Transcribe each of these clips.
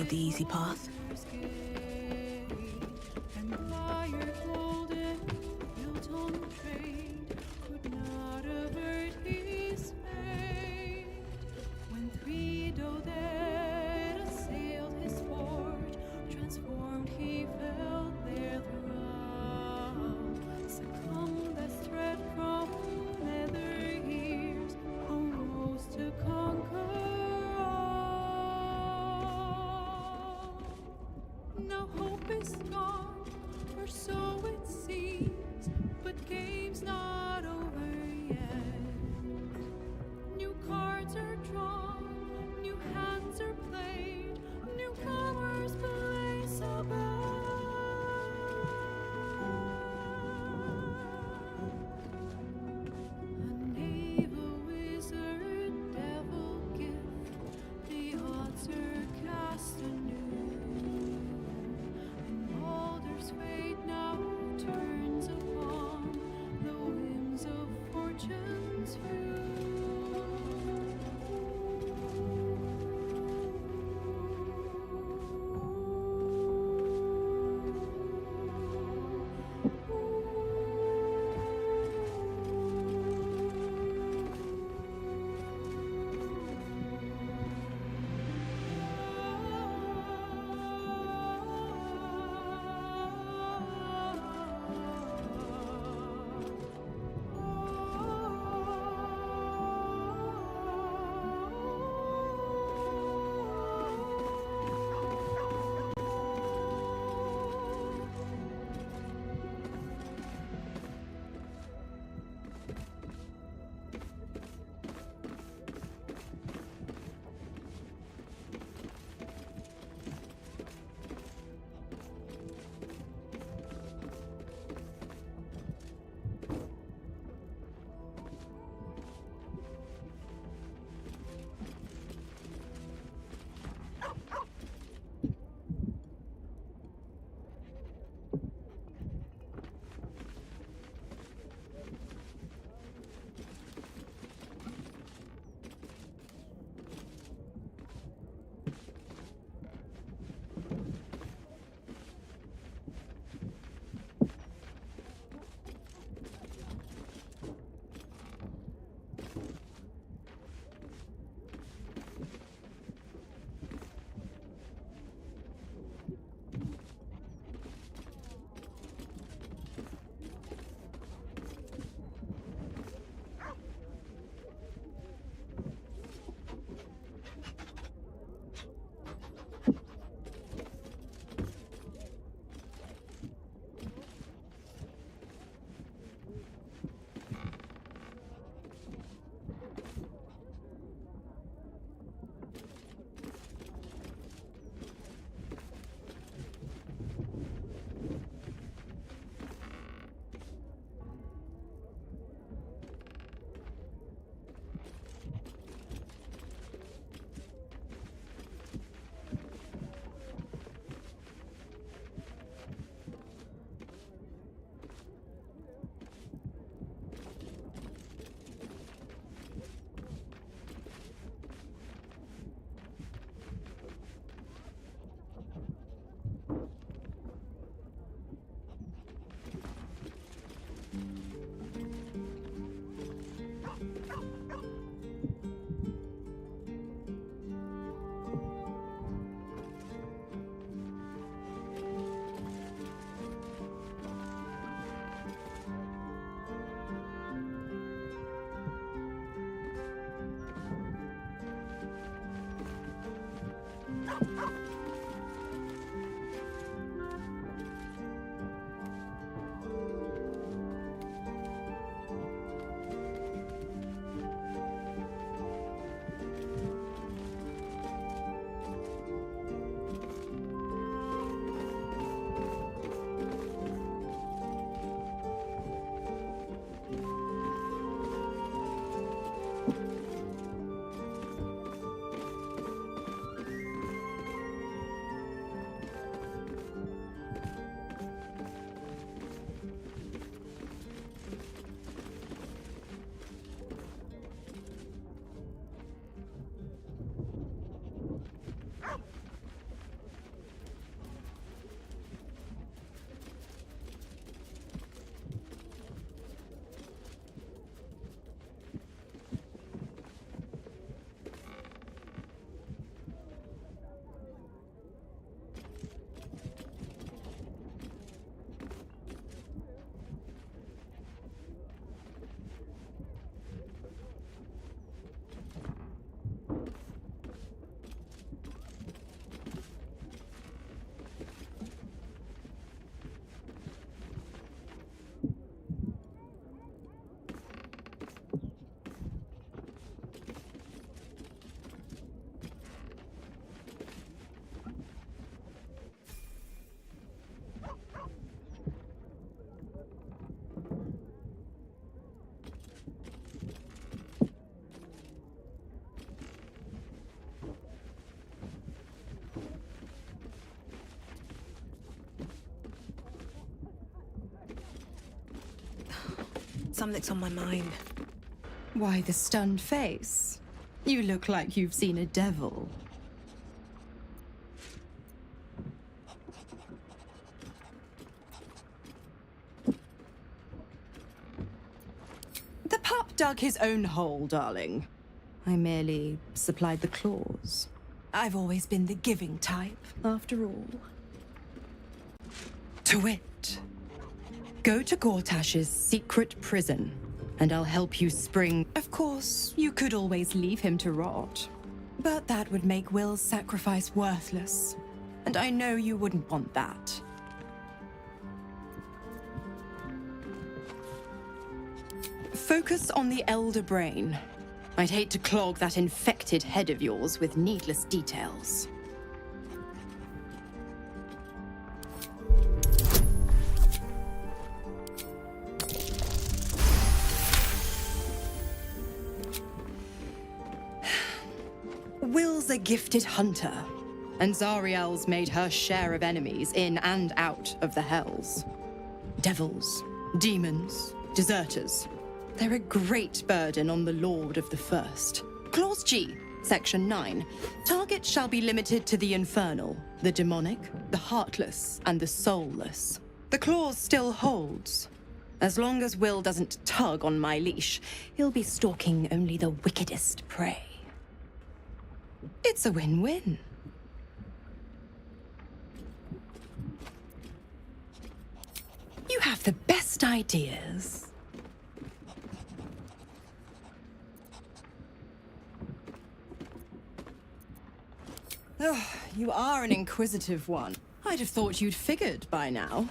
the easy path. Now hope is gone, or so it seems, but game's not over yet. New cards are drawn, new hands are played, newcomers place above. A knave, a wizard, devil gift, the odds are cast anew. Baldur's fate now turns upon the whims of fortune's view. Something's on my mind. Why the stunned face? You look like you've seen a devil. The pup dug his own hole, darling. I merely supplied the claws. I've always been the giving type, after all. To wit, go to Gortash's secret prison, and I'll help you spring. Of course, you could always leave him to rot, but that would make Will's sacrifice worthless, and I know you wouldn't want that. Focus on the elder brain. I'd hate to clog that infected head of yours with needless details. Will's a gifted hunter, and Zariel's made her share of enemies in and out of the Hells. Devils, demons, deserters. They're a great burden on the Lord of the First. Clause G, Section 9. Target shall be limited to the infernal, the demonic, the heartless, and the soulless. The clause still holds. As long as Will doesn't tug on my leash, he'll be stalking only the wickedest prey. It's a win-win. You have the best ideas. Oh, you are an inquisitive one. I'd have thought you'd figured by now.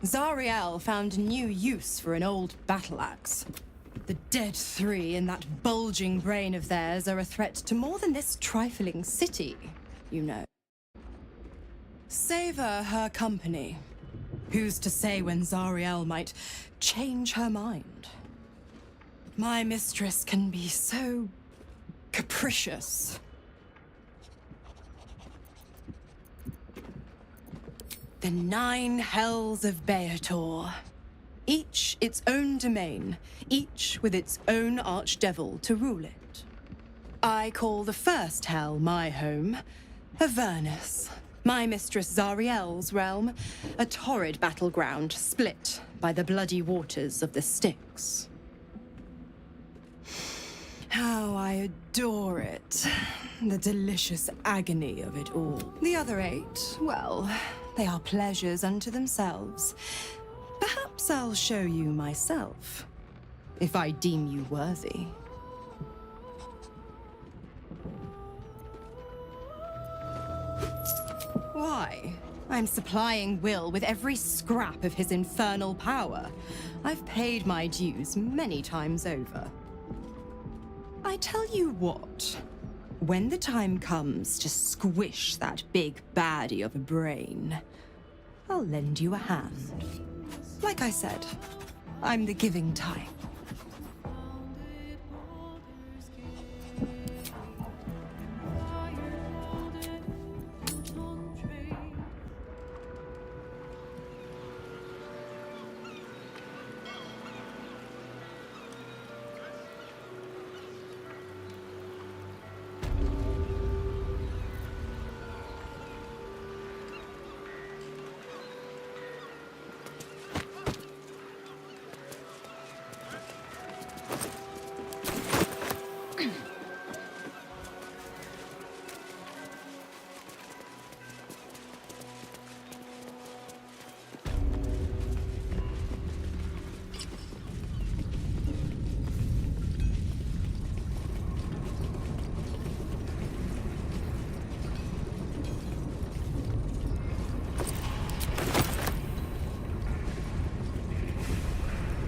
Zariel found new use for an old battle axe. The dead three in that bulging brain of theirs are a threat to more than this trifling city, you know. Savor her company. Who's to say when Zariel might change her mind? My mistress can be so capricious. The 9 hells of Beator. Each its own domain, each with its own archdevil to rule it. I call the first hell my home, Avernus. My mistress Zariel's realm, a torrid battleground split by the bloody waters of the Styx. How I adore it. The delicious agony of it all. The other 8, well, they are pleasures unto themselves. Perhaps I'll show you myself, if I deem you worthy. Why? I'm supplying Will with every scrap of his infernal power. I've paid my dues many times over. I tell you what, when the time comes to squish that big baddie of a brain, I'll lend you a hand. Like I said, I'm the giving type.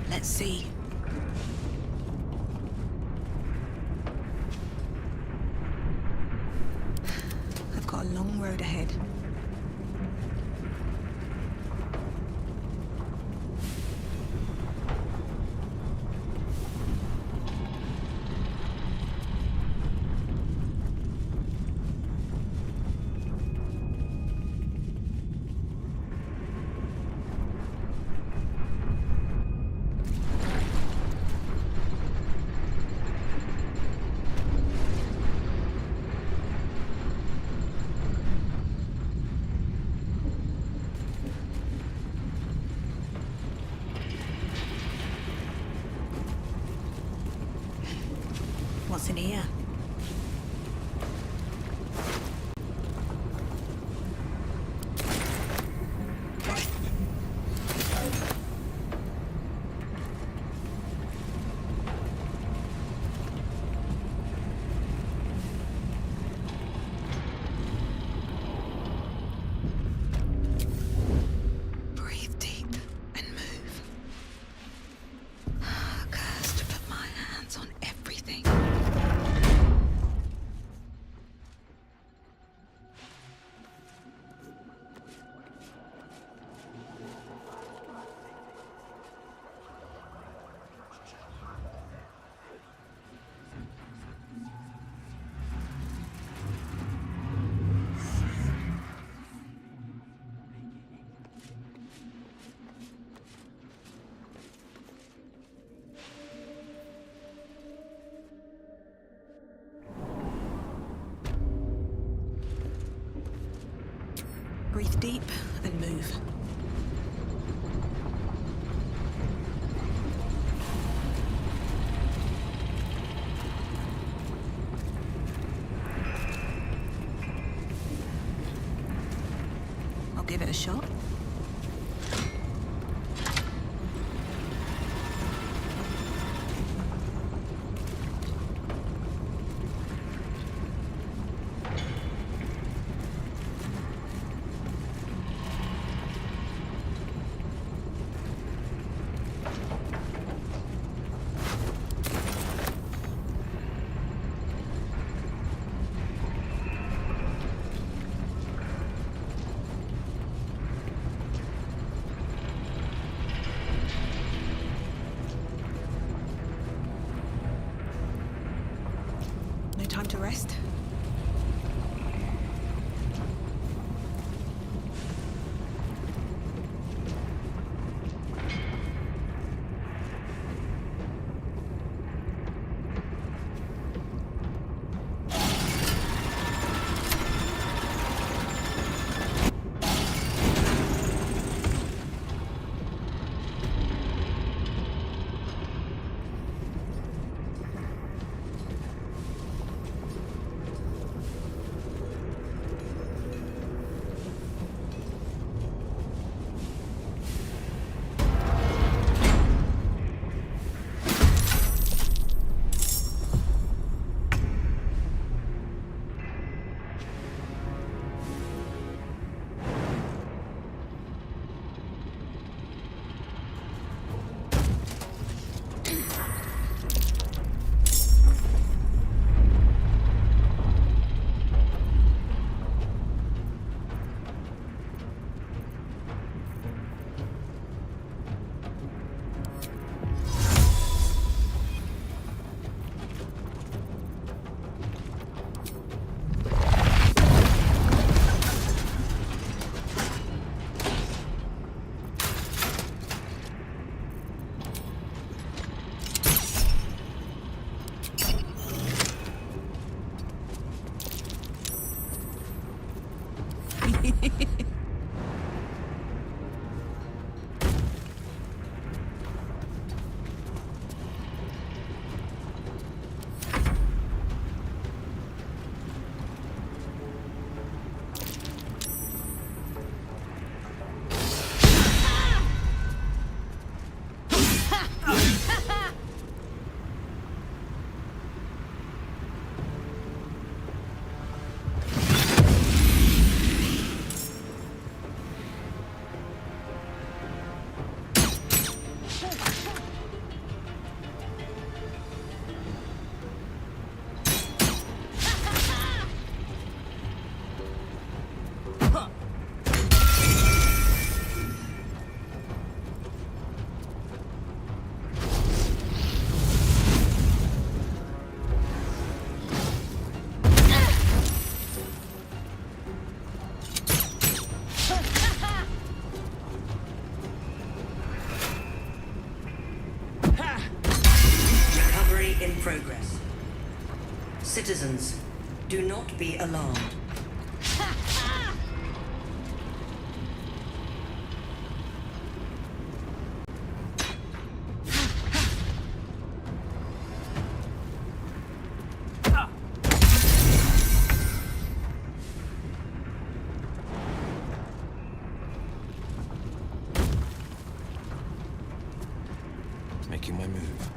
Let's see. I've got a long road ahead. here. Breathe deep and move. Cursed to put my hands on everything. Breathe deep and move. I'll give it a shot. No time to rest. in progress. Citizens, do not be alarmed. making my move.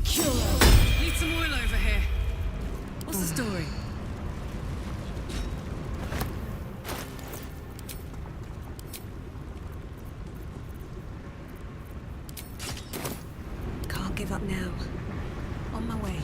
Need some oil over here. What's the story? Can't give up now. On my way.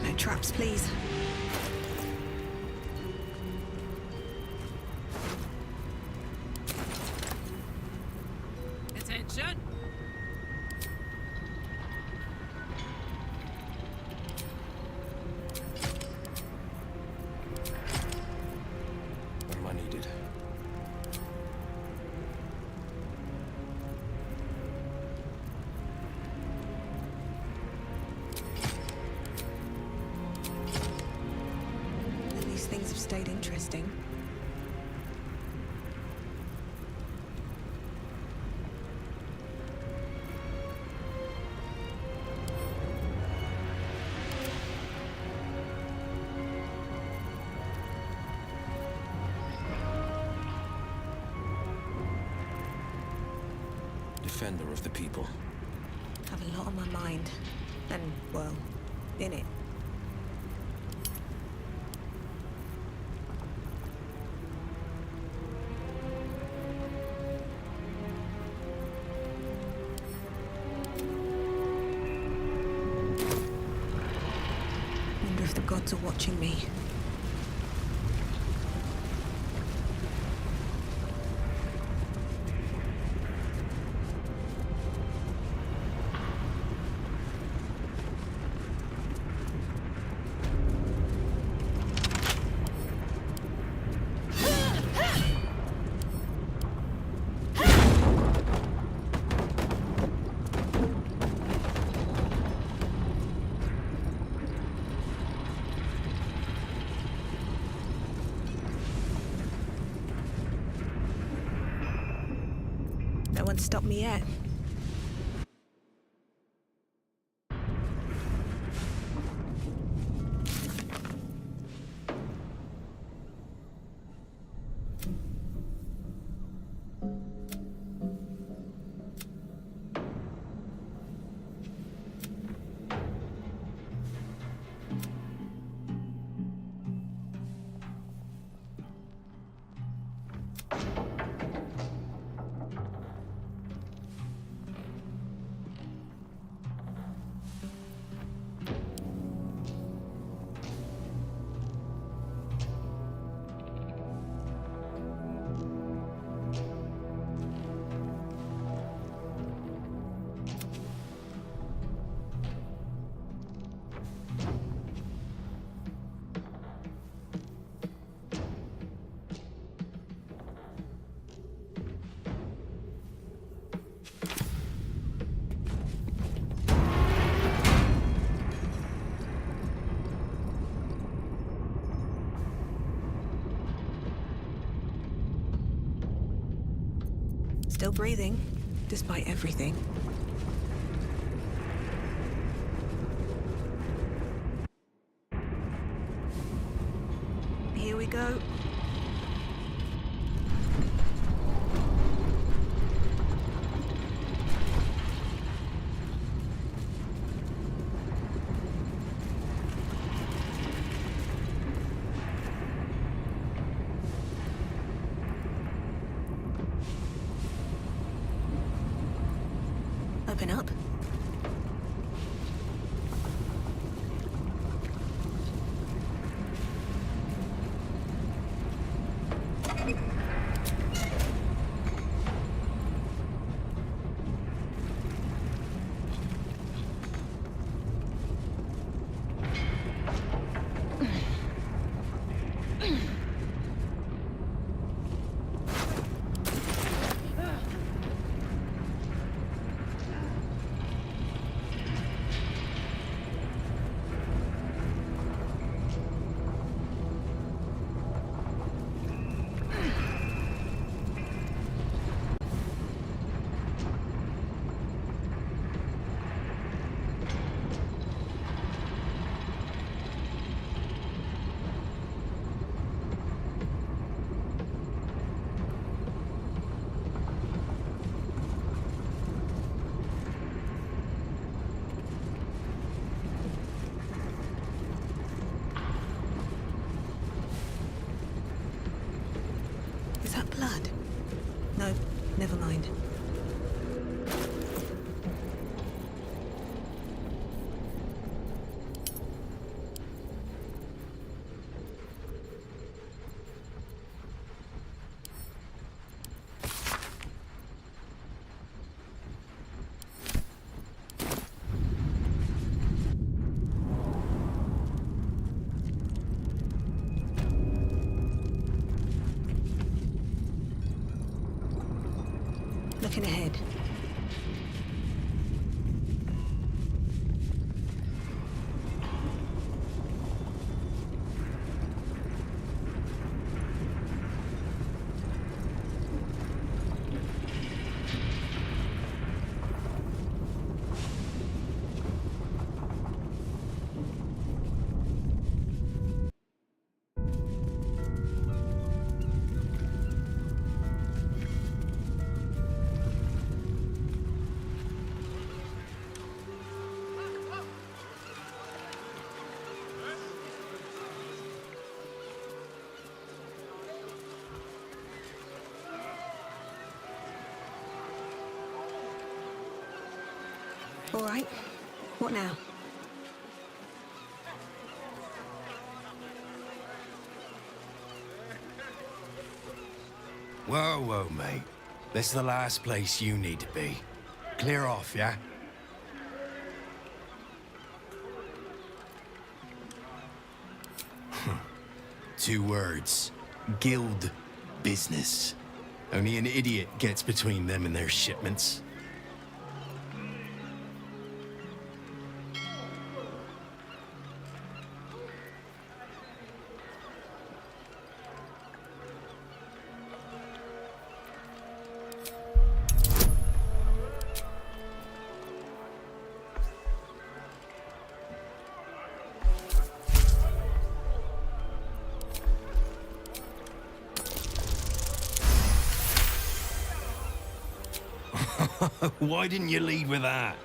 No traps, please. Attention! What am I needed? At least things have stayed interesting. Defender of the people. Have a lot on my mind. And, well, in it. Wonder if the gods are watching me. No one's stopped me yet. Still breathing, despite everything. Here we go. Open up. Never mind. Looking ahead. All right. What now? Whoa, whoa, mate. This is the last place you need to be. Clear off, yeah? Two words. Guild business. Only an idiot gets between them and their shipments. Why didn't you lead with that?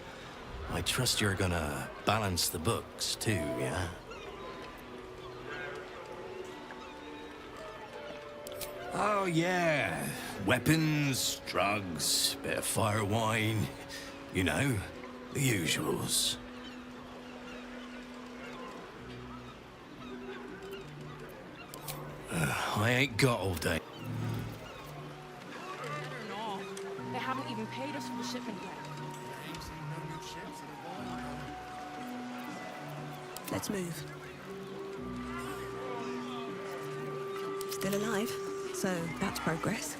I trust you're gonna balance the books too, yeah? Oh, yeah. Weapons, drugs, bit of fire wine. You know, the usuals. I ain't got all day. They haven't even paid us for the shipment yet. Let's move. Still alive, so that's progress.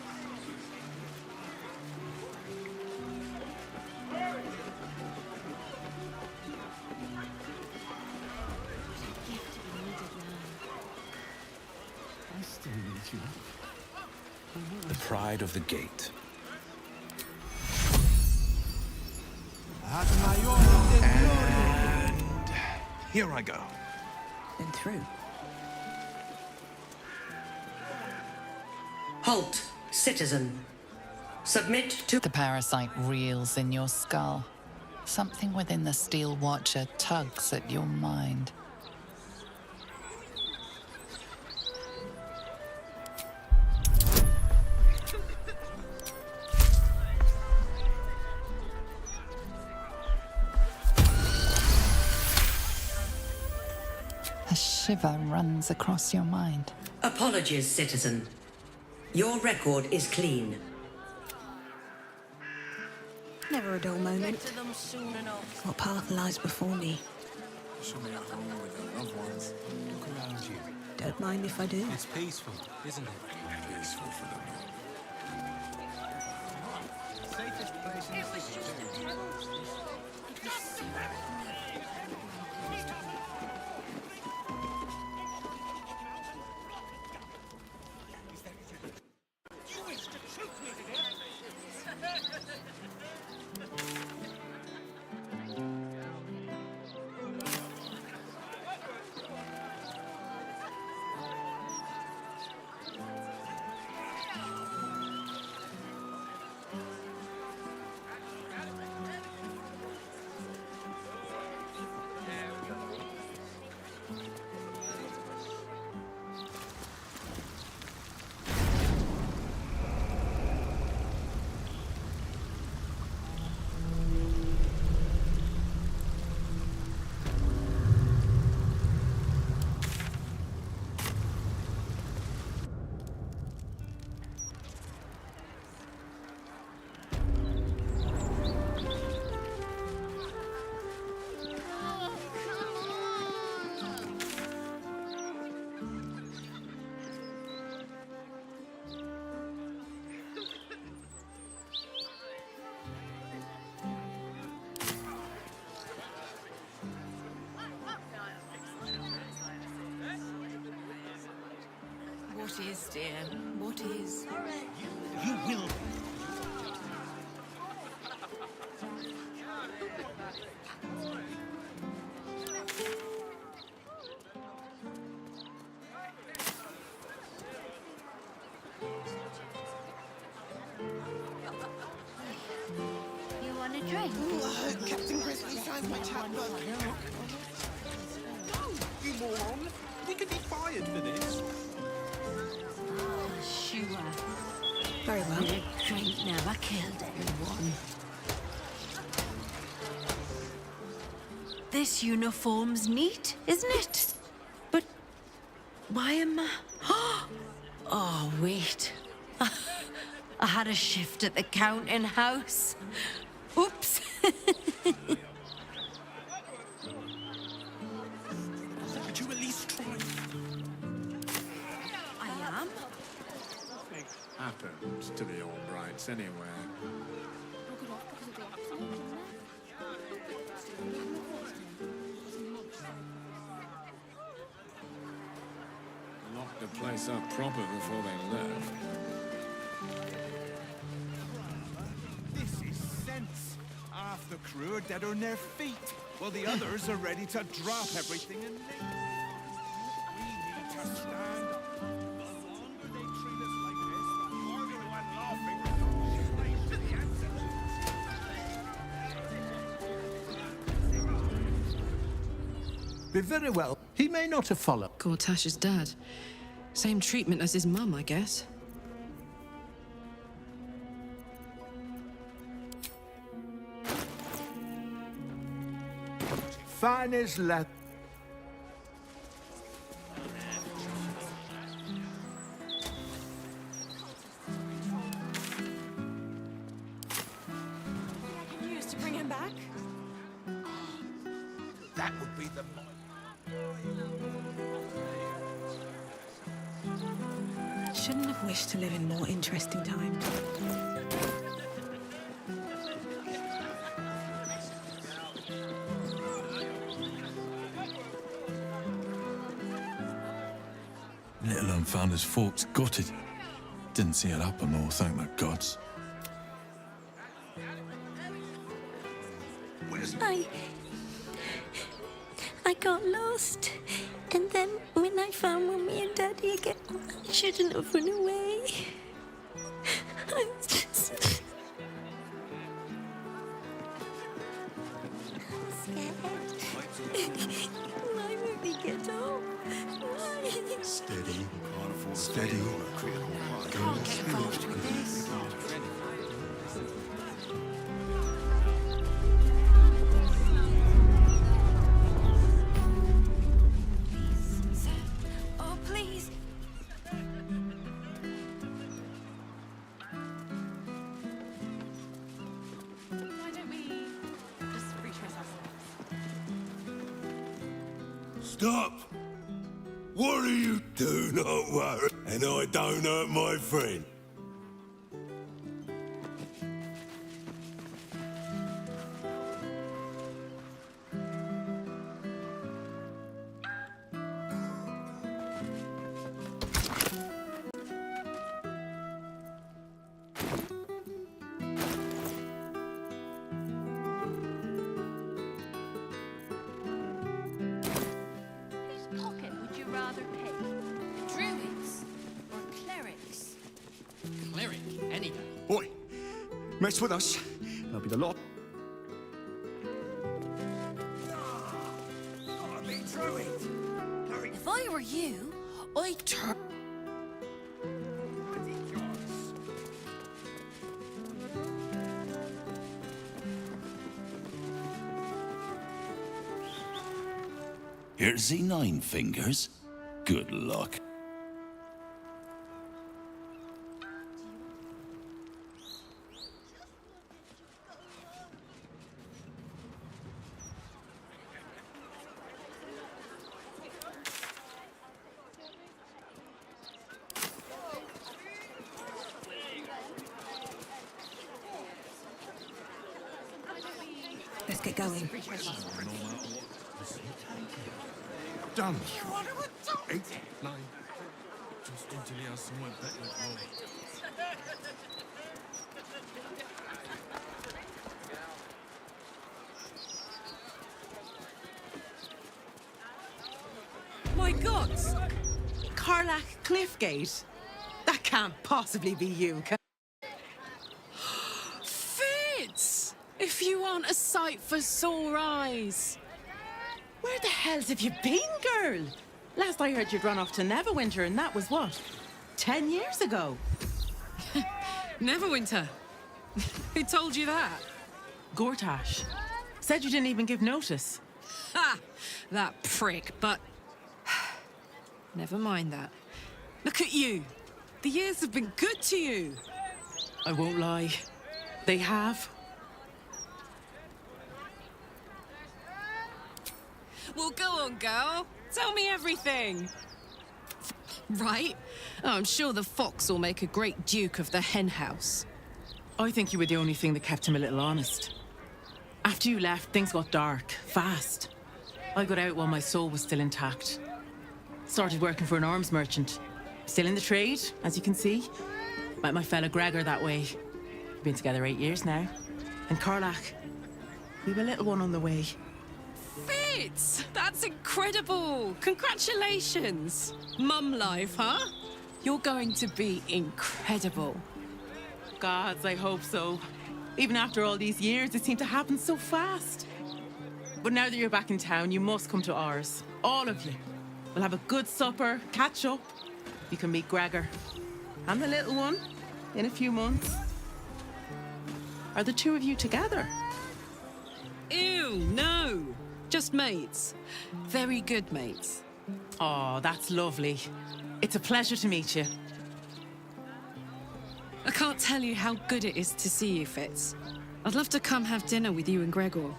The pride of the gate. And here I go. Then through. Halt, citizen. Submit to... The parasite reels in your skull. Something within the Steel Watcher tugs at your mind. A shiver runs across your mind. Apologies, citizen. Your record is clean. Never a dull moment. To them soon enough. What path lies before me? She'll be at home with her loved ones. Look around you. Don't mind if I do. It's peaceful, isn't it? Peaceful for them all. Safest place in the city. What is, dear? What is? You will. You want a drink? Captain Grizzly signs my chapbook. No, you moron! You could be fired for this. Oh, sure. Very well. With a drink never killed anyone. This uniform's neat, isn't it? But why am I... Oh, wait. I had a shift at the counting house. Oops. Could you at least try? I am. Happens to the Albrights anywhere. Locked the place up proper before they left. This is sense. Half the crew are dead on their feet, while the others are ready to drop everything and leave. We need to stand up. The longer they treat us like this, the harder we're laughing. Slave to the ancestors. Be very well. He may not have followed. Gortash's dad. Same treatment as his mum, I guess. Fine as lad. I can use to bring him back. That would be the... Shouldn't have wished to live in more interesting times. Little un found his forks gutted. Didn't see it happen though, thank the gods. I got lost. And then when I found Mummy and Daddy again, I shouldn't have run away. I'm just... I'm scared. Why won't we get home? Why? Steady. Steady. Can't get involved with this. Sir, oh please. Why don't we just retrace ourselves? Stop! What do you do not worry, and I don't hurt my friend? Whose pocket would you rather pick? Druids or clerics? Cleric, any day. Oi! Mess with us. There'll be the lot. If I were you, I'd turn... Here's the 9 fingers. Good luck. Let's get going. Done. 8, 9, Just until he has somewhere better to go. My God! Carlac Cliffgate? That can't possibly be you, can Fitz! If you aren't a sight for sore eyes. Where the hells have you been, girl? Last I heard you'd run off to Neverwinter, and that was what? 10 years ago? Neverwinter? Who told you that? Gortash. Said you didn't even give notice. Ha! That prick, but... Never mind that. Look at you. The years have been good to you. I won't lie. They have. Well, go on, girl. Tell me everything. Right? Oh, I'm sure the fox will make a great duke of the hen house. I think you were the only thing that kept him a little honest. After you left, things got dark, fast. I got out while my soul was still intact. Started working for an arms merchant. Still in the trade, as you can see. Met my fella Gregor that way. We've been together 8 years now. And Carlac, we've a little one on the way. Fitz! That's incredible! Congratulations! Mum life, huh? You're going to be incredible. Gods, I hope so. Even after all these years, it seemed to happen so fast. But now that you're back in town, you must come to ours. All of you. We'll have a good supper, catch up. You can meet Gregor. And the little one in a few months. Are the two of you together? Ew, no. Just mates. Very good mates. Oh, that's lovely. It's a pleasure to meet you. I can't tell you how good it is to see you, Fitz. I'd love to come have dinner with you and Gregor.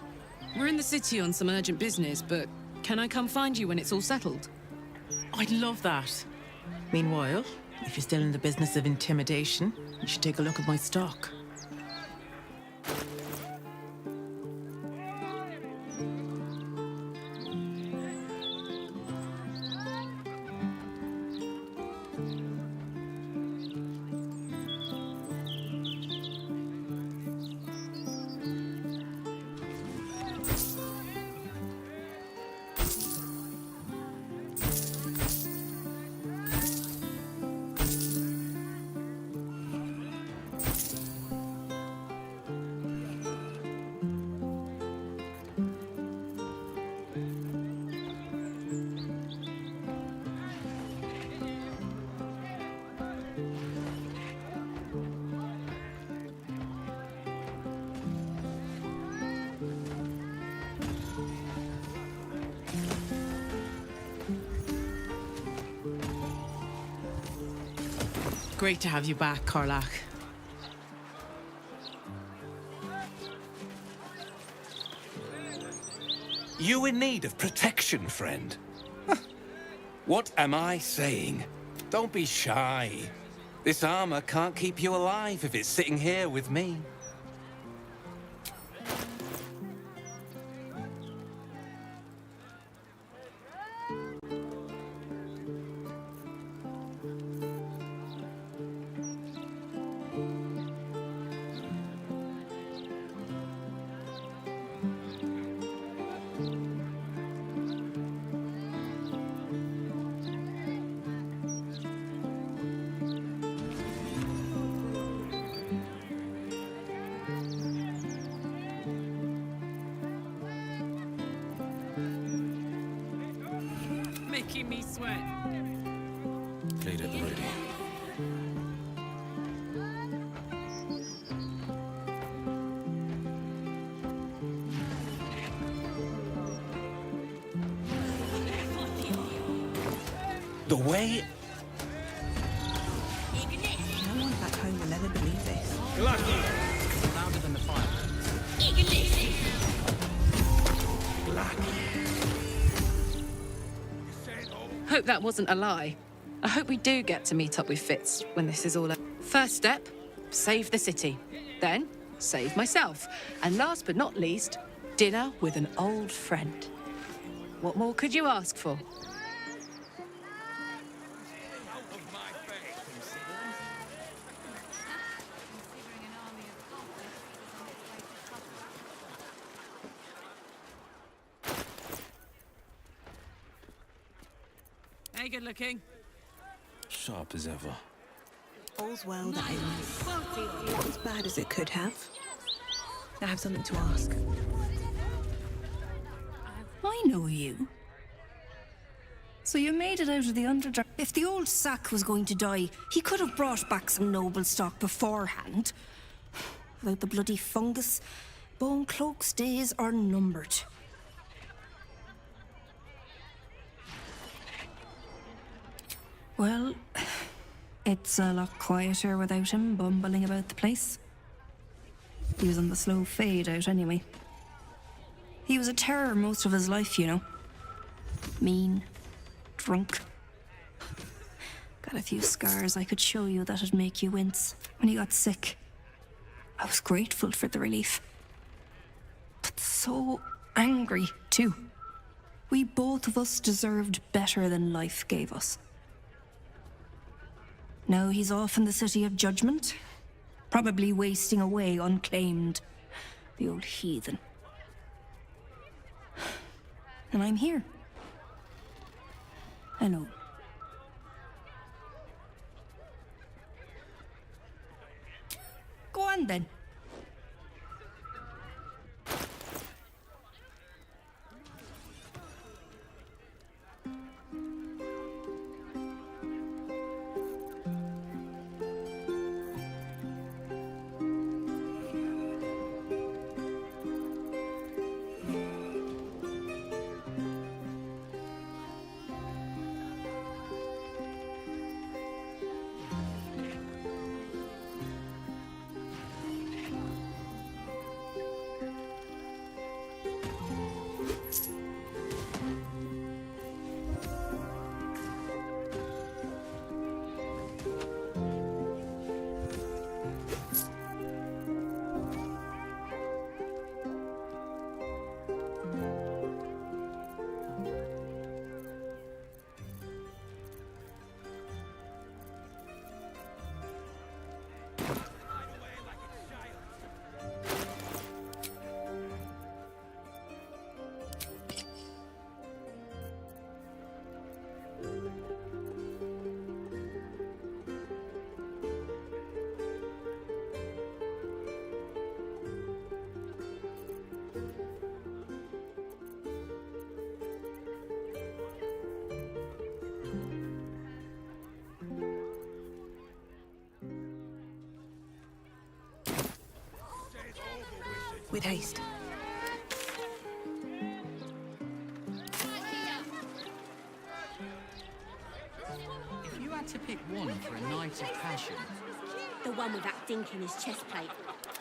We're in the city on some urgent business, but can I come find you when it's all settled? I'd love that. Meanwhile, if you're still in the business of intimidation, you should take a look at my stock. Great to have you back, Carlac. You in need of protection, friend? What am I saying? Don't be shy. This armor can't keep you alive if it's sitting here with me. Making me sweat. Kate at the ready. The way... No one back home will ever believe this. Louder than the fire. Hope that wasn't a lie. I hope we do get to meet up with Fitz when this is all over. First step, save the city. Then, save myself. And last but not least, dinner with an old friend. What more could you ask for? Out of my good looking. Sharp as ever. All's well that ends not as bad as it could have. I have something to ask. I know you. So you made it out of the Underdark. If the old sack was going to die, he could have brought back some noble stock beforehand. Without the bloody fungus, Bone Cloak's days are numbered. Well, it's a lot quieter without him bumbling about the place. He was on the slow fade out anyway. He was a terror most of his life, you know. Mean, drunk. Got a few scars I could show you that'd make you wince. When he got sick, I was grateful for the relief. But so angry, too. We both of us deserved better than life gave us. Now he's off in the City of Judgment, probably wasting away unclaimed. The old heathen. And I'm here. Alone. Go on then. With haste. If you had to pick one for a night of passion... The one with that dink in his chest plate.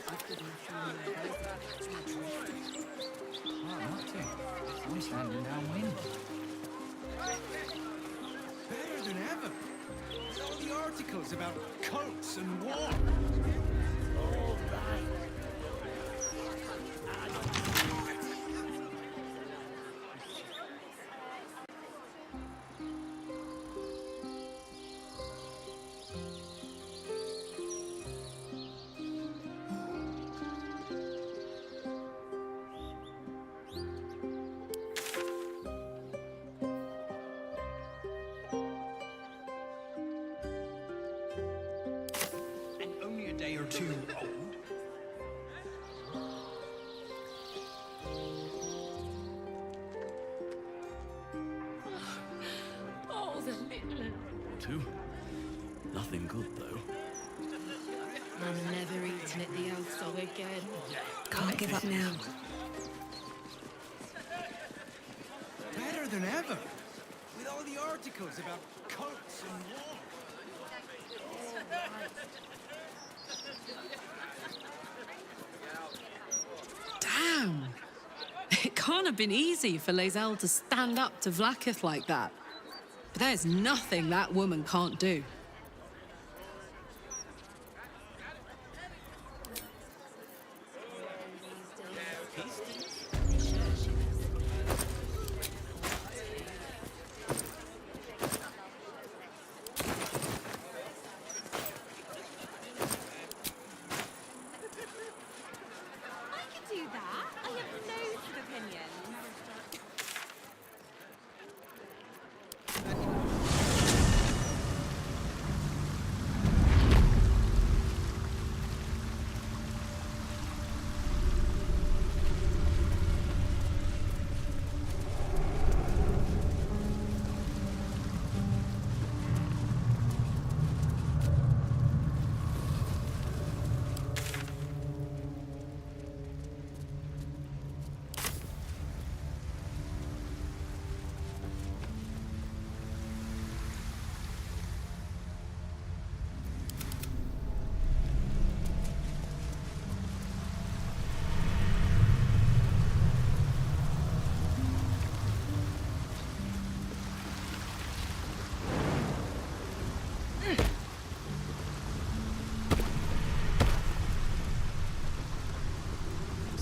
I couldn't have Oh, not too. I'm standing downwind. Better than ever. With all the articles about cults and war. All right. Day or two old. Oh, the little... Two. Nothing good, though. I'm never eating at the Elso again. Can't give up now. Better than ever. With all the articles about cults and war. Damn! It can't have been easy for Lae'zel to stand up to Vlaakith like that. But there's nothing that woman can't do.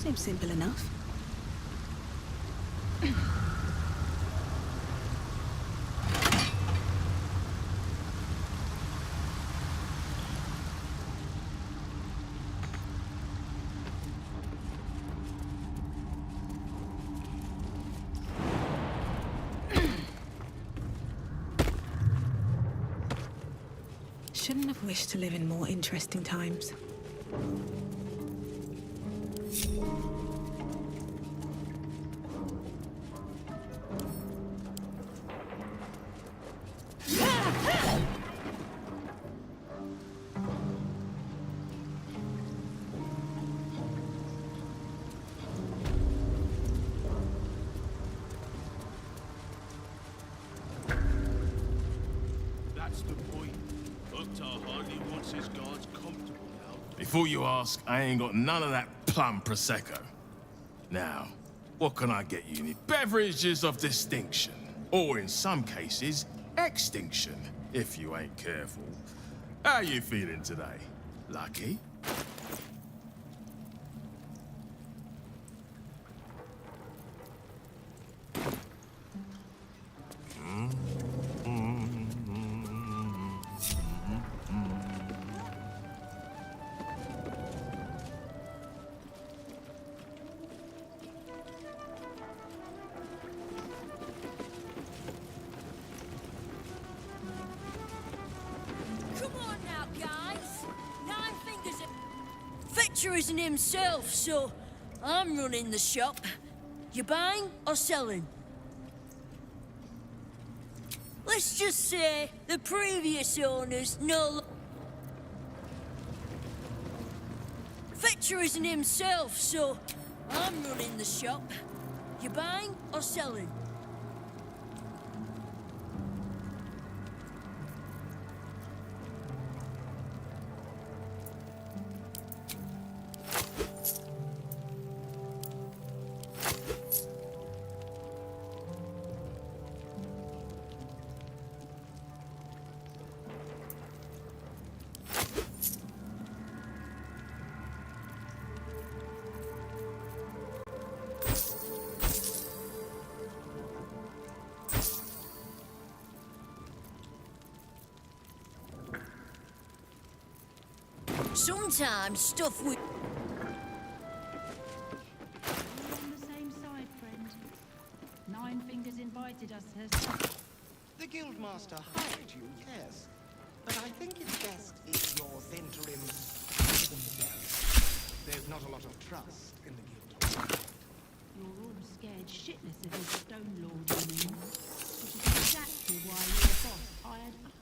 Seems simple enough. Shouldn't have wished to live in more interesting times. That's the point. Uktar hardly wants his guards comfortable now. Before you ask, I ain't got none of that plum Prosecco. Now, what can I get you? Beverages of distinction. Or in some cases, extinction, if you ain't careful. How you feeling today? Lucky? Come on now, guys. Nine fingers at... Fetcher isn't himself, so I'm running the shop. You buying or selling? Let's just say the previous owners no... Fetcher isn't himself, so I'm running the shop. You buying or selling? Sometimes stuff we... On the same side, friend. Nine Fingers invited us herself. The Guildmaster hired you, yes. But I think it's best if your interim... There's not a lot of trust in the Guild. You're all scared shitless of his Stone Lord, you mean? Which is exactly why your boss hired us.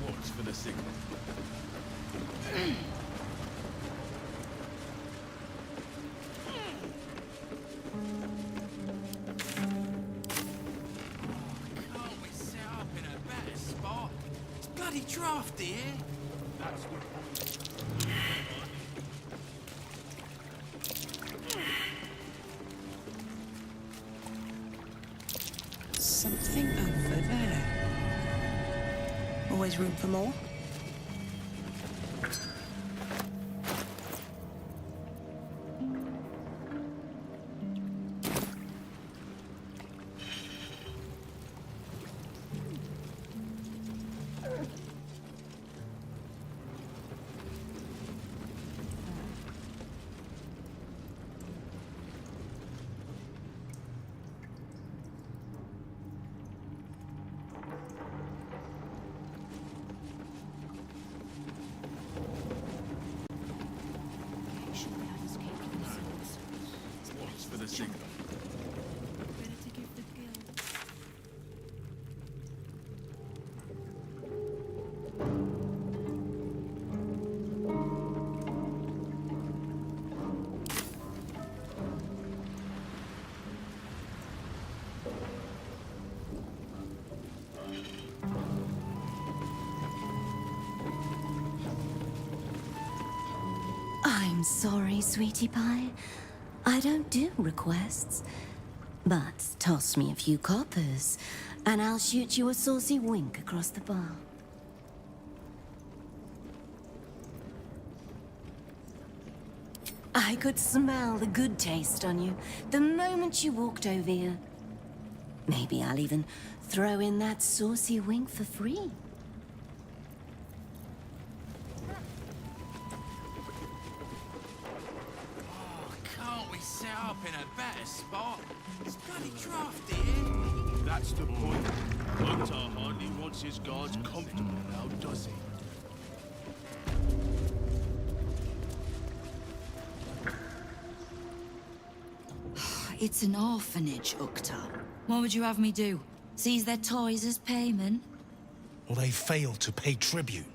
Watch for the signal. Can't we set up in a better spot? It's bloody drafty here. That's good. Something over there. Always room for more. Watch for the signal. I'm sorry, sweetie pie. I don't do requests. But toss me a few coppers, and I'll shoot you a saucy wink across the bar. I could smell the good taste on you the moment you walked over here. Maybe I'll even throw in that saucy wink for free. Can't we set up in a better spot? It's bloody drafty here. That's the point. Oktar hardly wants his guards comfortable now, does he? It's an orphanage, Uktar. What would you have me do? Seize their toys as payment? Well, they failed to pay tribute.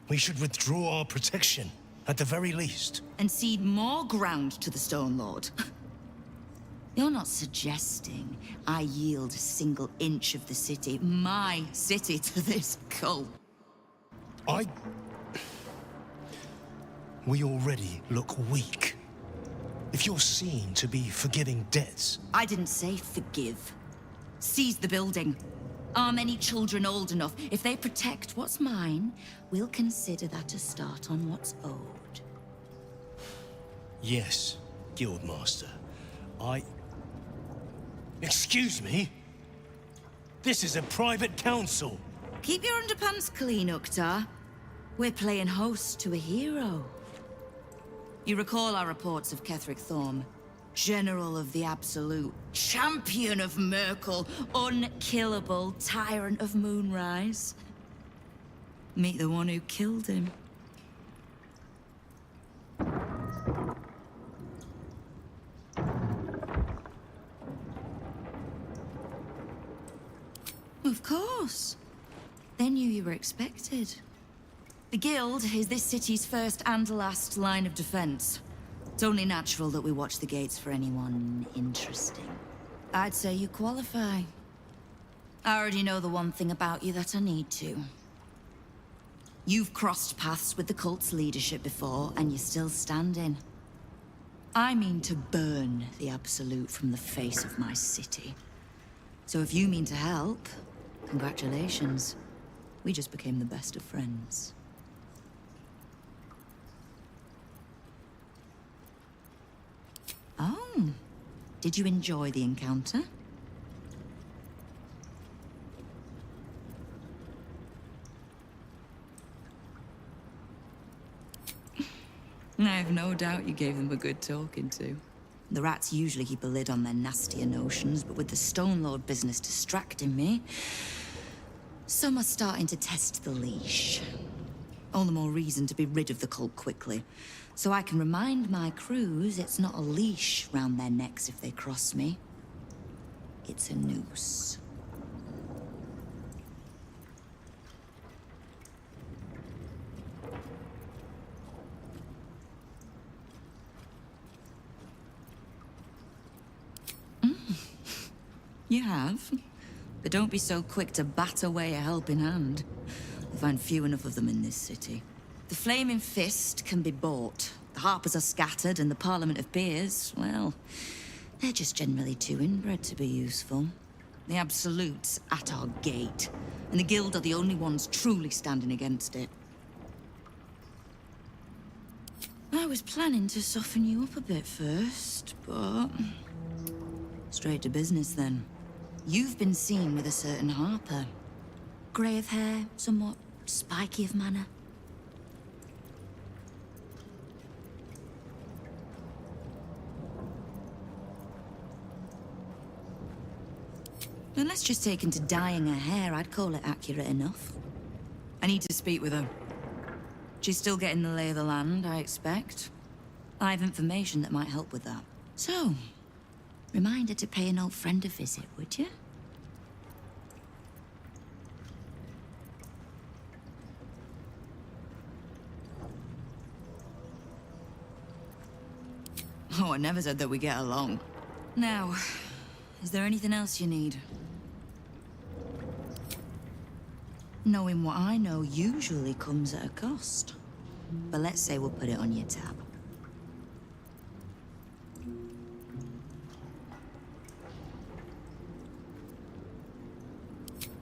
We should withdraw our protection, at the very least. And cede more ground to the Stone Lord? You're not suggesting I yield a single inch of the city, my city, to this cult? We already look weak. If you're seen to be forgiving debts... I didn't say forgive. Seize the building. Are many children old enough? If they protect what's mine, we'll consider that a start on what's owed. Yes, Guildmaster. Excuse me? This is a private council. Keep your underpants clean, Uktar. We're playing host to a hero. You recall our reports of Ketheric Thorm, General of the Absolute, Champion of Merkel, unkillable Tyrant of Moonrise. Meet the one who killed him. Of course. They knew you were expected. The Guild is this city's first and last line of defense. It's only natural that we watch the gates for anyone interesting. I'd say you qualify. I already know the one thing about you that I need to. You've crossed paths with the cult's leadership before, and you're still standing. I mean to burn the Absolute from the face of my city. So if you mean to help, congratulations. We just became the best of friends. Did you enjoy the encounter? I have no doubt you gave them a good talking to. The rats usually keep a lid on their nastier notions, but with the Stone Lord business distracting me, some are starting to test the leash. All the more reason to be rid of the cult quickly, so I can remind my crews it's not a leash round their necks if they cross me. It's a noose. You have. But don't be so quick to bat away a helping hand. I find few enough of them in this city. The Flaming Fist can be bought. The Harpers are scattered, and the Parliament of Peers, well, they're just generally too inbred to be useful. The Absolute's at our gate, and the Guild are the only ones truly standing against it. I was planning to soften you up a bit first, but... straight to business then. You've been seen with a certain Harper. Grey of hair, somewhat spiky of manner. Unless just taken to dyeing her hair, I'd call it accurate enough. I need to speak with her. She's still getting the lay of the land, I expect. I have information that might help with that. So, reminder to pay an old friend a visit, would you? Oh, I never said that we get along. Now, is there anything else you need? Knowing what I know usually comes at a cost. But let's say we'll put it on your tab.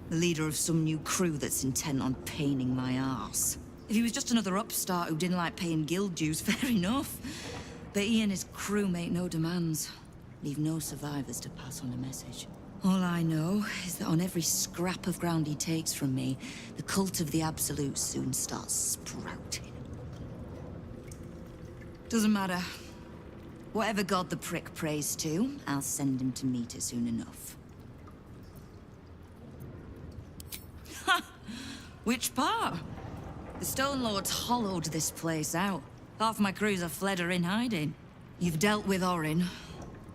The leader of some new crew that's intent on paining my arse. If he was just another upstart who didn't like paying guild dues, fair enough. But he and his crew make no demands. Leave no survivors to pass on a message. All I know is that on every scrap of ground he takes from me, the cult of the Absolute soon starts sprouting. Doesn't matter. Whatever god the prick prays to, I'll send him to meet it soon enough. Ha! Which part? The Stone Lords hollowed this place out. Half my crews have fled or in hiding. You've dealt with Orin,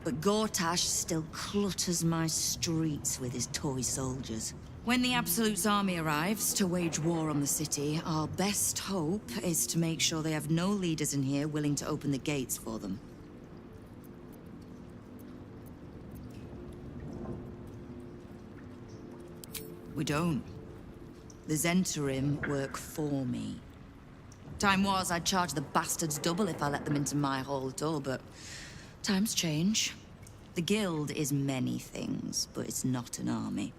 but Gortash still clutters my streets with his toy soldiers. When the Absolute's army arrives to wage war on the city, our best hope is to make sure they have no leaders in here willing to open the gates for them. We don't. The Zentarim work for me. Time was, I'd charge the bastards double if I let them into my hall at all, but times change. The Guild is many things, but it's not an army.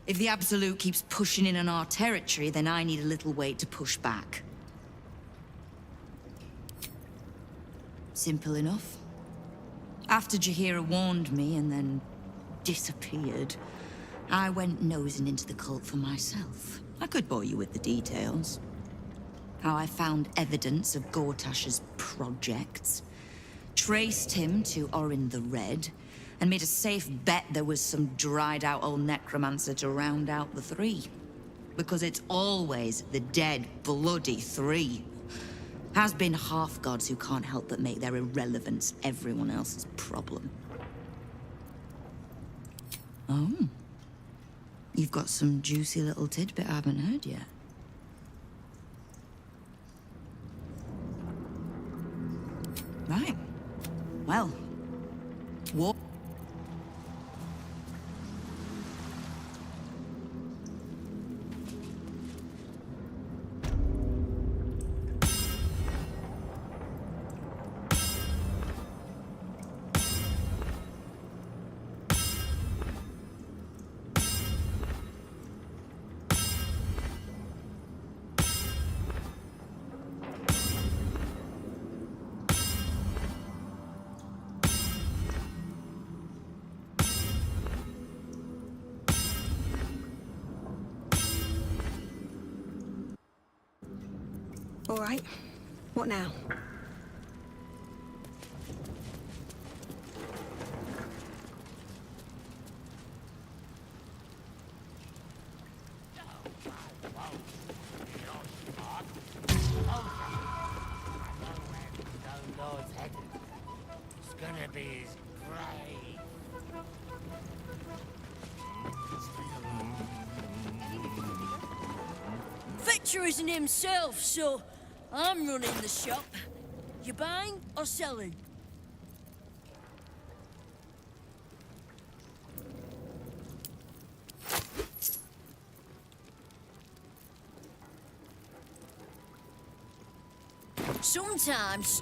If the Absolute keeps pushing in on our territory, then I need a little weight to push back. Simple enough. After Jaheira warned me and then disappeared, I went nosing into the cult for myself. I could bore you with the details. How I found evidence of Gortash's projects, traced him to Orin the Red, and made a safe bet there was some dried-out old necromancer to round out the three. Because it's always the dead, bloody three. Has been half-gods who can't help but make their irrelevance everyone else's problem. Oh. You've got some juicy little tidbit I haven't heard yet. Right. Well, what? All right. What now? It's gonna be his grave. Victor isn't himself, so I'm running the shop. You buying or selling? Sometimes...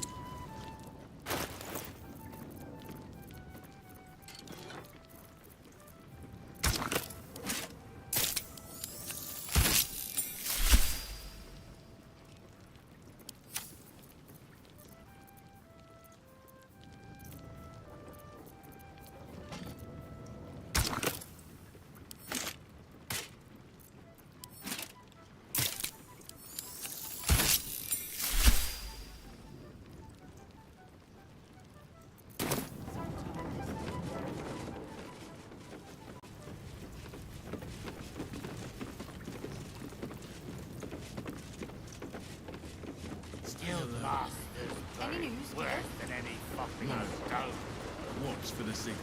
Still masters. Any news? Worse than any fucking No. stone. Watch for the signal.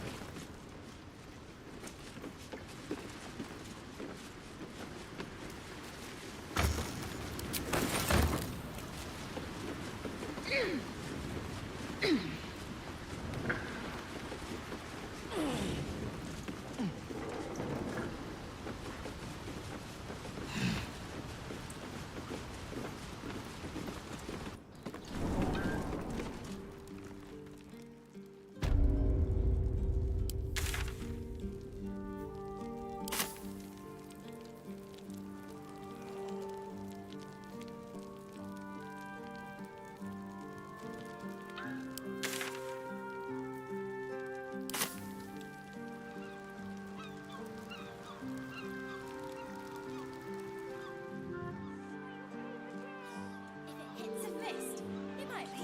It's a fist. It might be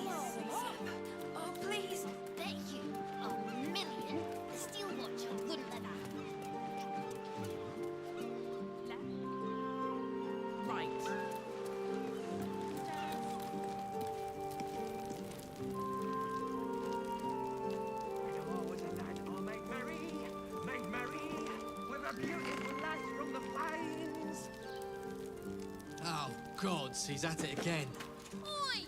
Oh, please. Bet you $1,000,000 the steel watcher wouldn't let that. Right. Make merry, with a beautiful light from the flames. Oh, gods, he's at it again. Oi!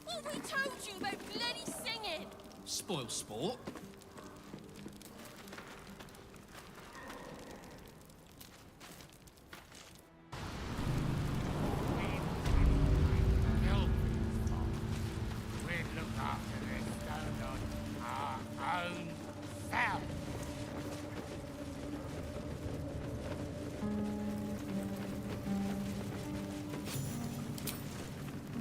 What we told you about bloody singing? Spoil sport. We'd look after this stone on our own self.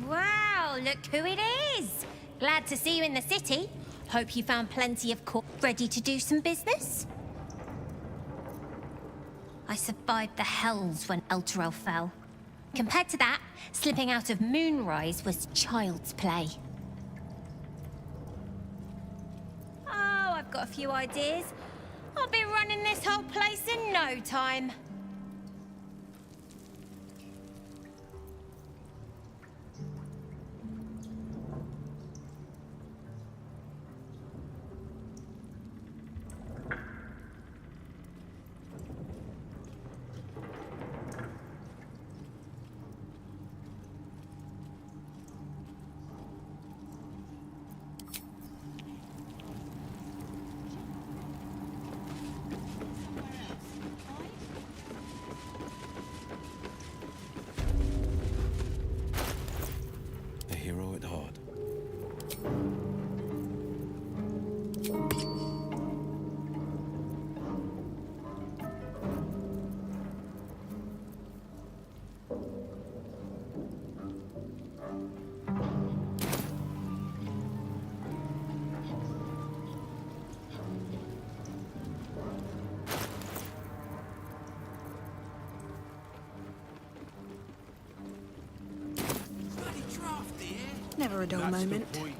Wow, look who it is! Glad to see you in the city. Hope you found plenty of ready to do some business. I survived the hells when Elturel fell. Compared to that, slipping out of Moonrise was child's play. Oh, I've got a few ideas. I'll be running this whole place in no time. Never a dull That's moment. the point.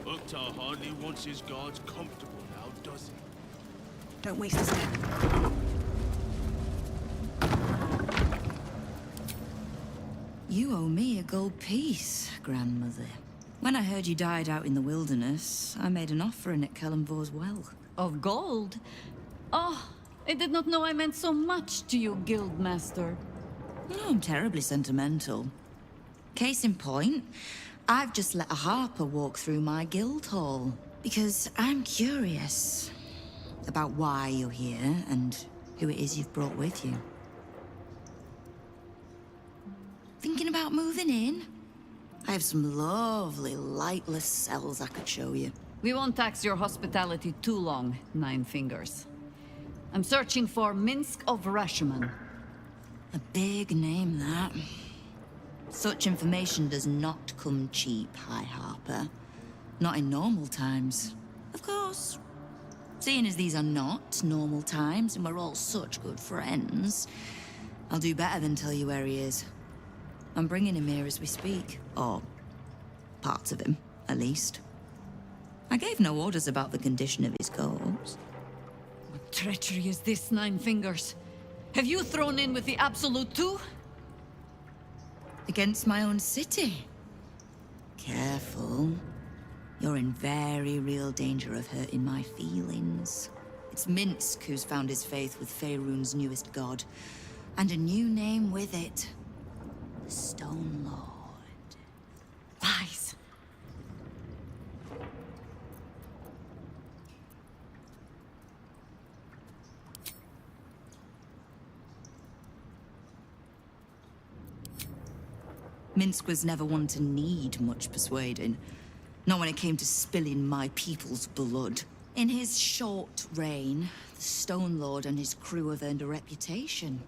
Uktar hardly wants his guards comfortable now, does he? Don't waste a step. You owe me a gold piece, grandmother. When I heard you died out in the wilderness, I made an offering at Kellenvor's well. Of gold? Oh, I did not know I meant so much to you, Guildmaster. No, I'm terribly sentimental. Case in point, I've just let a harper walk through my guild hall. Because I'm curious about why you're here and who it is you've brought with you. Thinking about moving in? I have some lovely lightless cells I could show you. We won't tax your hospitality too long, Nine Fingers. I'm searching for Minsk of Rashomon. A big name, that. Such information does not come cheap, High Harper. Not in normal times. Of course. Seeing as these are not normal times and we're all such good friends, I'll do better than tell you where he is. I'm bringing him here as we speak. Or parts of him, at least. I gave no orders about the condition of his corpse. What treachery is this, Nine Fingers? Have you thrown in with the Absolute too? Against my own city. Careful. You're in very real danger of hurting my feelings. It's Minsk who's found his faith with Faerun's newest god. And a new name with it. The Stone Lord. Lies. Minsk was never one to need much persuading. Not when it came to spilling my people's blood. In his short reign, the Stone Lord and his crew have earned a reputation.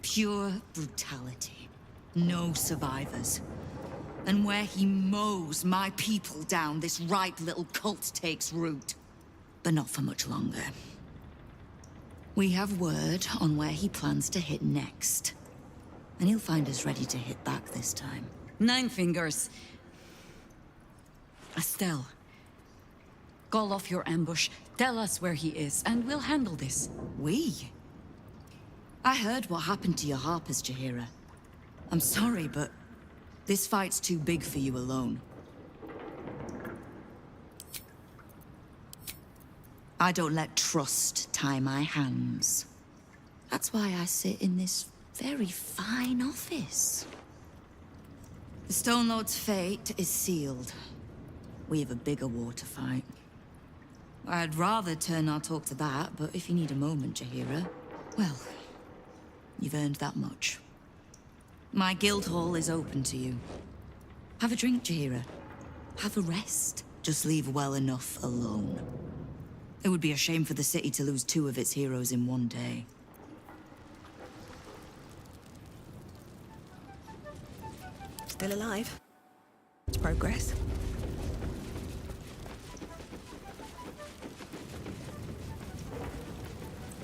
Pure brutality. No survivors. And where he mows my people down, this ripe little cult takes root. But not for much longer. We have word on where he plans to hit next. And he'll find us ready to hit back this time. Nine Fingers. Estelle. Call off your ambush, tell us where he is, and we'll handle this. We? I heard what happened to your harpers, Jaheira. I'm sorry, but this fight's too big for you alone. I don't let trust tie my hands. That's why I sit in this very fine office. The Stone Lord's fate is sealed. We have a bigger war to fight. I'd rather turn our talk to that, but if you need a moment, Jaheira, well, you've earned that much. My guild hall is open to you. Have a drink, Jaheira. Have a rest. Just leave well enough alone. It would be a shame for the city to lose 2 of its heroes in one day. Still alive. It's progress.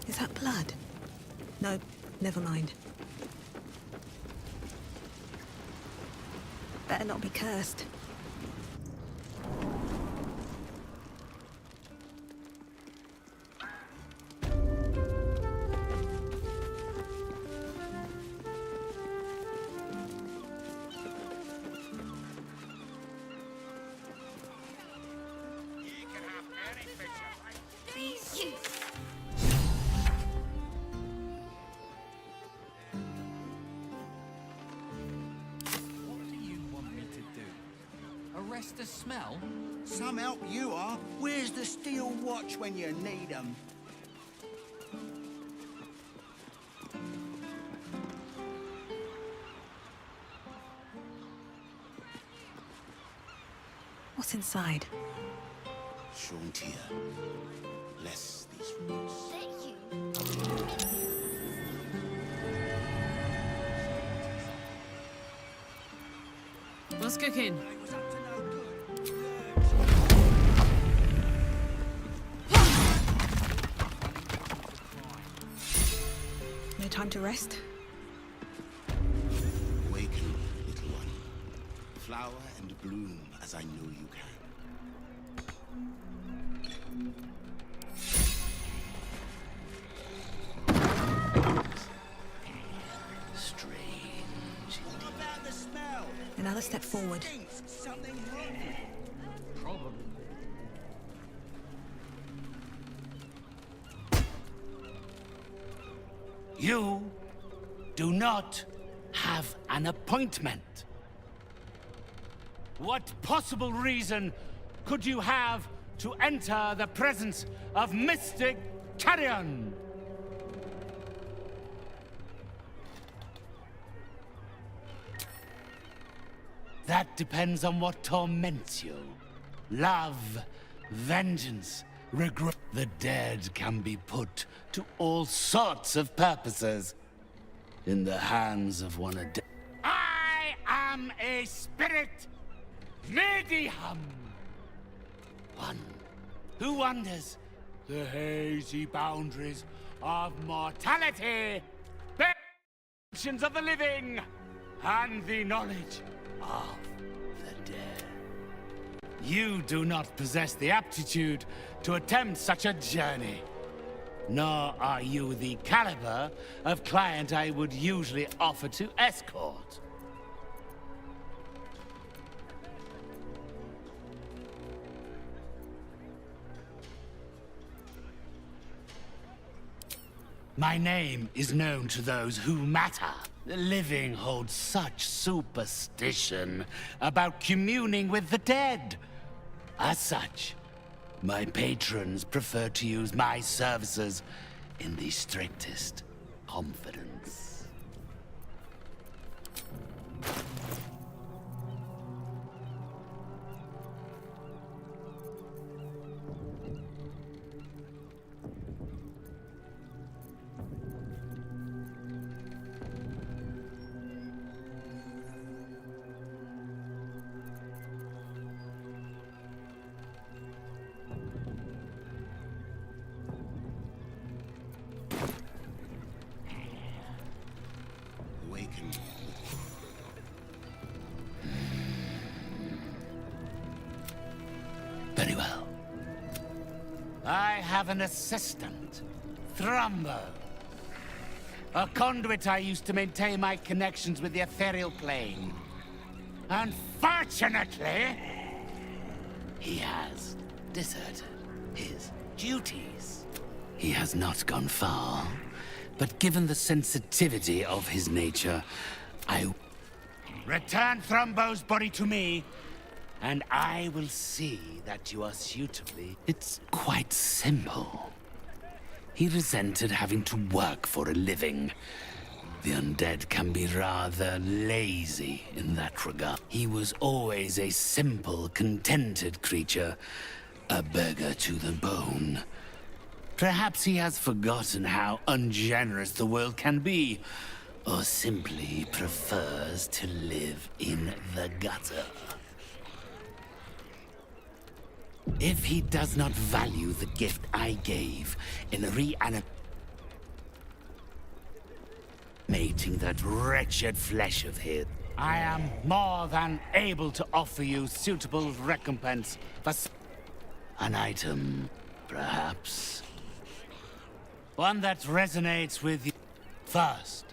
Is that blood? No, never mind. Better not be cursed. Arrest the smell? Some help you are. Where's the steel watch when you need 'em? What's inside? Shauntia. Bless these roots. What's cooking? No time to rest? Awaken, little one. flower and bloom as I know you can. Strange. What about the smell? Another step forward. Something wrong. Probably. You do not have an appointment. What possible reason could you have to enter the presence of Mystic Carrion? That depends on what torments you. Love, vengeance, regret. The dead can be put to all sorts of purposes in the hands of one a dead. I am a spirit medium. One who wanders the hazy boundaries of mortality, dimensions of the living, and the knowledge of the dead. You do not possess the aptitude to attempt such a journey. Nor are you the caliber of client I would usually offer to escort. My name is known to those who matter. The living hold such superstition about communing with the dead. As such, my patrons prefer to use my services in the strictest confidence. Awaken. Very well. I have an assistant, Thrumbo. A conduit I used to maintain my connections with the ethereal plane. Unfortunately, he has deserted his duties. He has not gone far, but given the sensitivity of his nature, I... Return Thrumbo's body to me, and I will see that you are suitably... It's quite simple. He resented having to work for a living. The undead can be rather lazy in that regard. He was always a simple, contented creature, a beggar to the bone. Perhaps he has forgotten how ungenerous the world can be, or simply prefers to live in the gutter. If he does not value the gift I gave in reanimating that wretched flesh of his, I am more than able to offer you suitable recompense for an item, perhaps. One that resonates with you. First,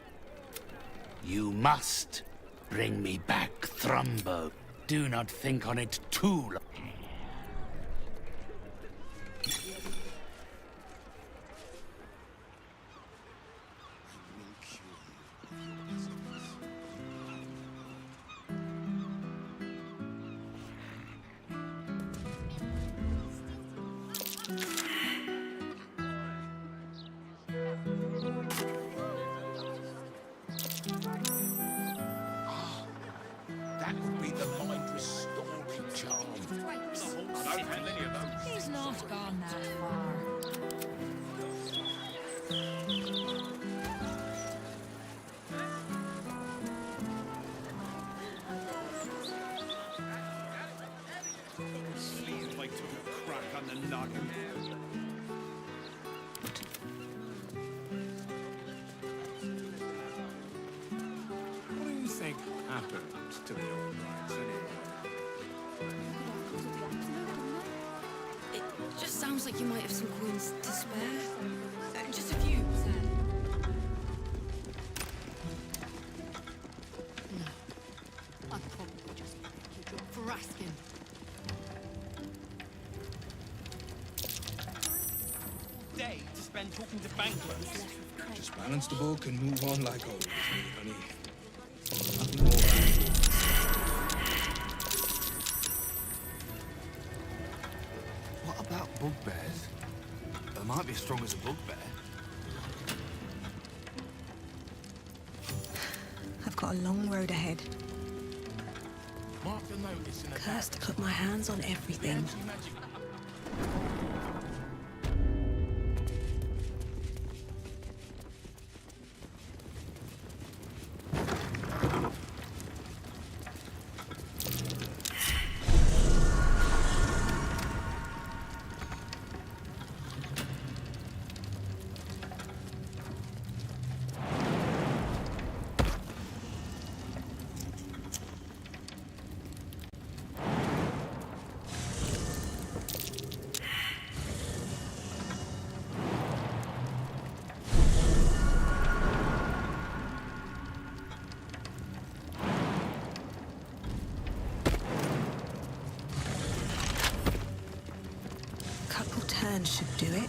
you must bring me back Thrumbo. Do not think on it too long. That would be the mind restoring charm. I don't have any of those. He's not gone that far. See if I took a crack on the noggin. What do you think happens to the old guys anyway? you might have some coins to spare. Just a few, sir. No. I'd probably just pick you up for asking. Day to spend talking to bankers. Just balance the book and move on like always, honey. Nothing more. What about bugbears? They might be as strong as a bugbear. I've got a long road ahead. Mark the notice in the Cursed to put my hands on everything. Couple turns should do it.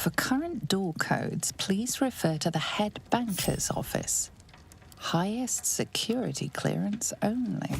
For current door codes, please refer to the head banker's office. Highest security clearance only.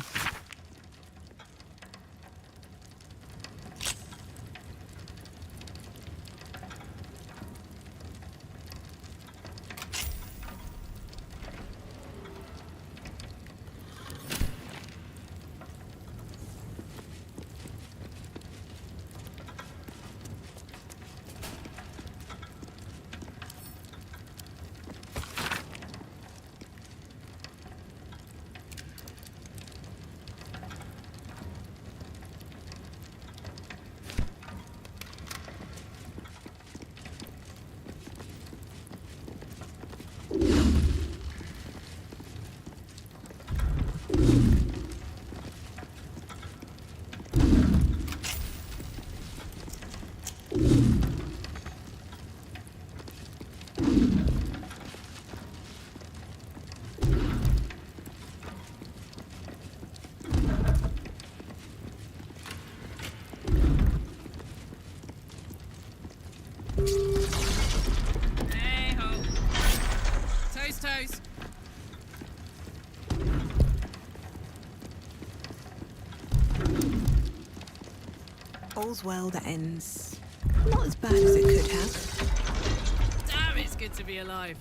All's well that ends not as bad as it could have. Damn, it's good to be alive.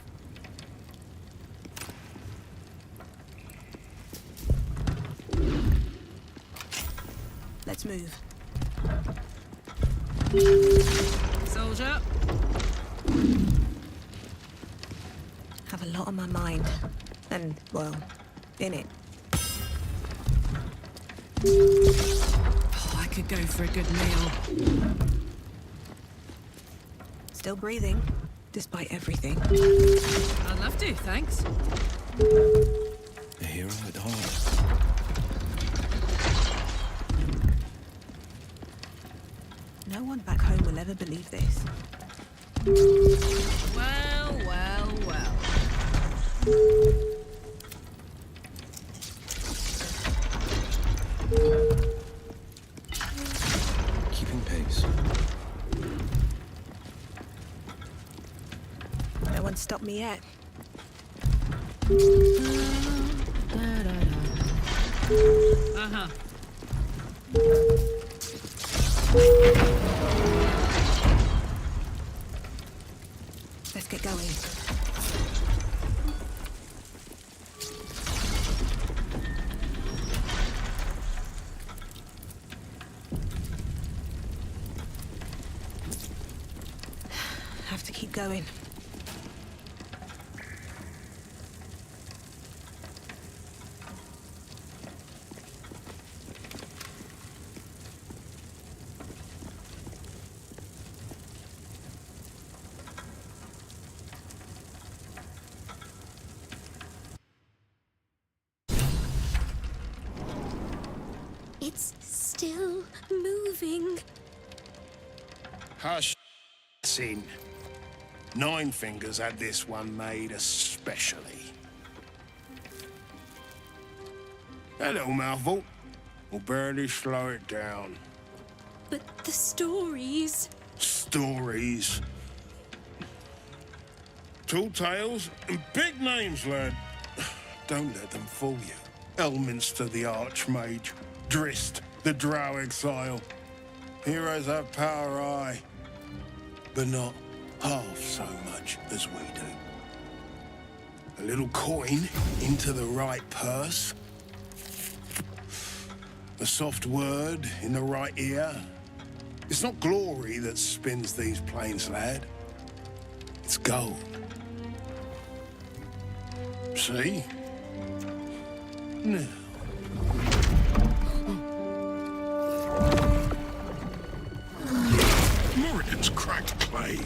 Let's move. Soldier. Have a lot on my mind. And, well, in it. I could go for a good meal. Still breathing, despite everything. I'd love to, thanks. A hero at heart. No one back home will ever believe this. Well, well, well. Keeping pace. No one stopped me yet. Uh-huh. Let's get going. Have to keep going. It's still moving. Hush, scene. Nine Fingers had this one made especially. A little mouthful will barely slow it down. But the stories... Stories. Tall tales and big names, lad. Don't let them fool you. Elminster the Archmage. Drist the Drow Exile. Heroes have power, aye, but not half so much as we do. A little coin into the right purse. A soft word in the right ear. It's not glory that spins these plains, lad. It's gold. See? Now. Morrigan's cracked clay.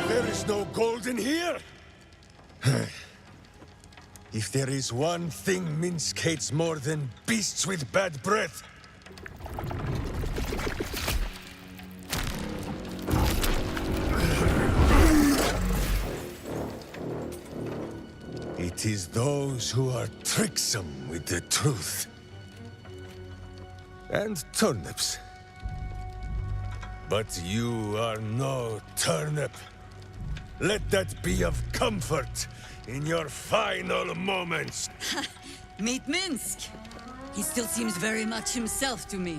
There is no gold in here! If there is one thing Minsk hates more than beasts with bad breath, 'Tis those who are tricksome with the truth. And turnips. But you are no turnip. Let that be of comfort in your final moments. Meet Minsk. He still seems very much himself to me.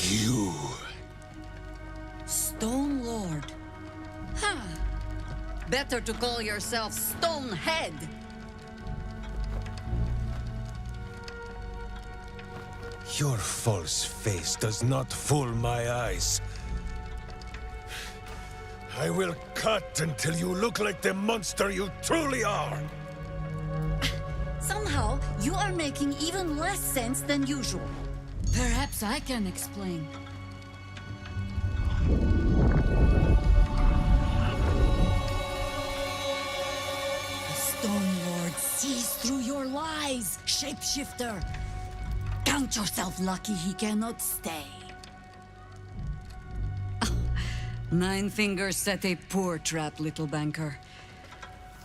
You. Stone Lord. Huh. Better to call yourself Stonehead. Your false face does not fool my eyes. I will cut until you look like the monster you truly are. Somehow, you are making even less sense than usual. Perhaps I can explain. The Stone Lord sees through your lies, shapeshifter. Count yourself lucky he cannot stay. Nine Fingers set a poor trap, little banker.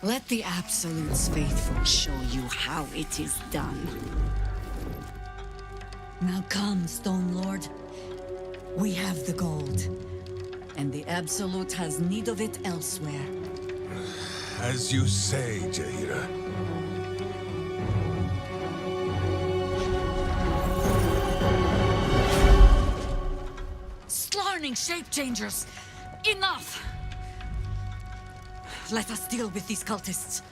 Let the Absolute's faithful show you how it is done. Now come, Stone Lord. We have the gold, and the Absolute has need of it elsewhere. As you say, Jaheira. Slarning shape-changers! Enough! Let us deal with these cultists,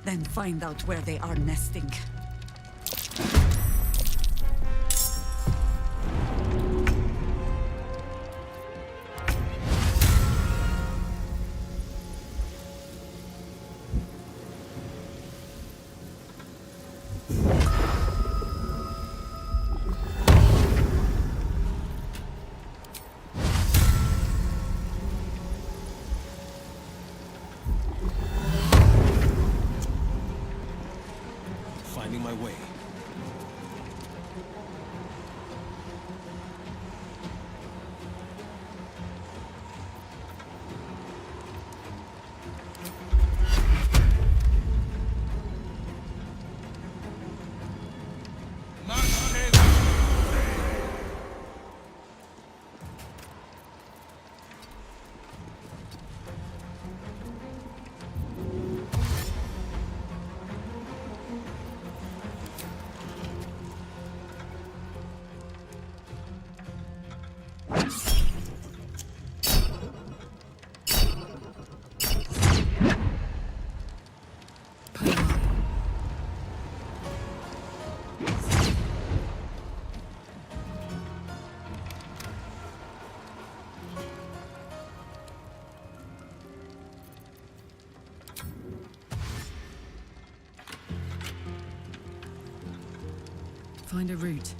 then find out where they are nesting. Finding my way. Find a route.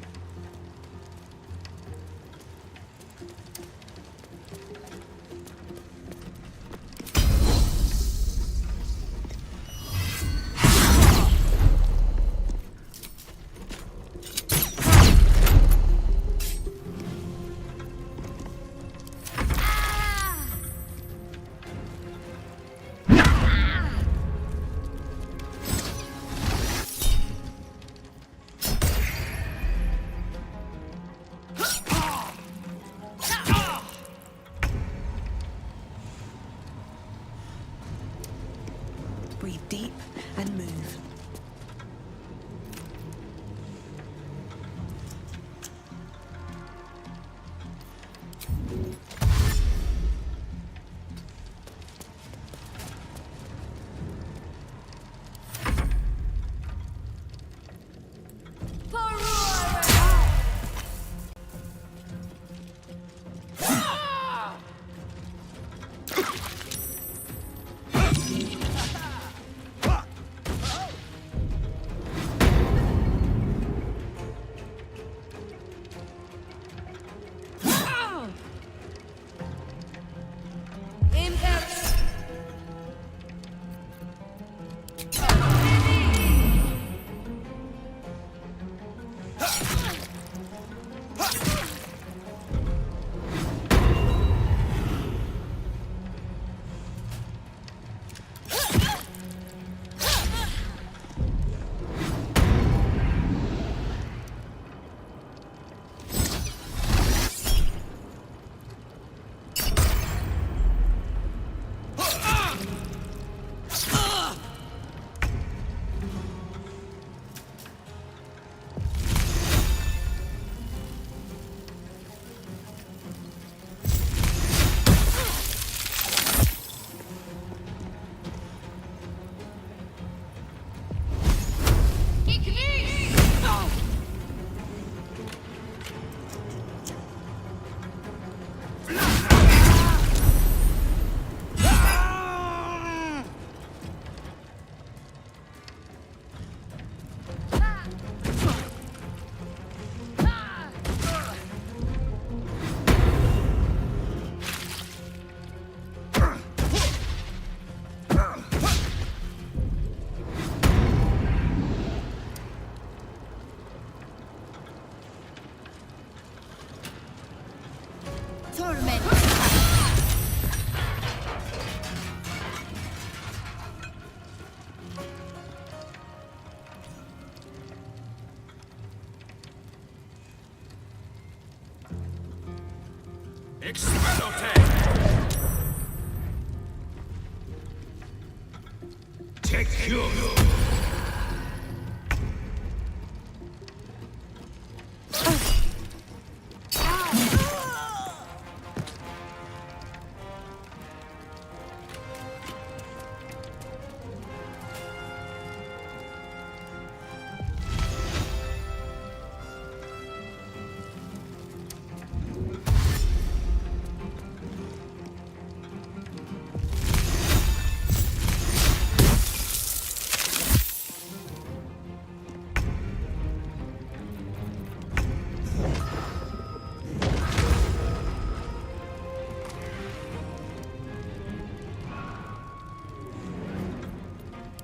Breathe deep and move.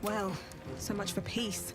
Well, so much for peace.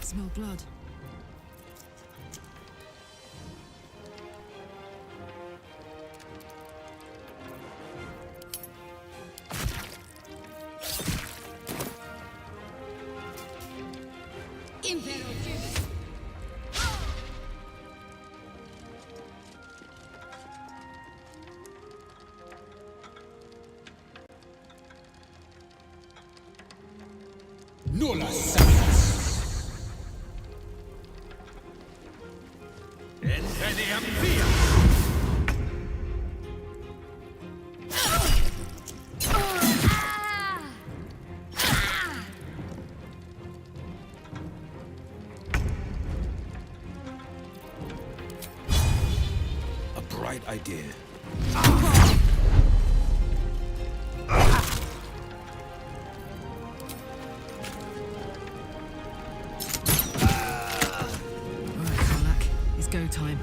Smell blood. Nulla sans. Enveniam via. A bright idea. Go time.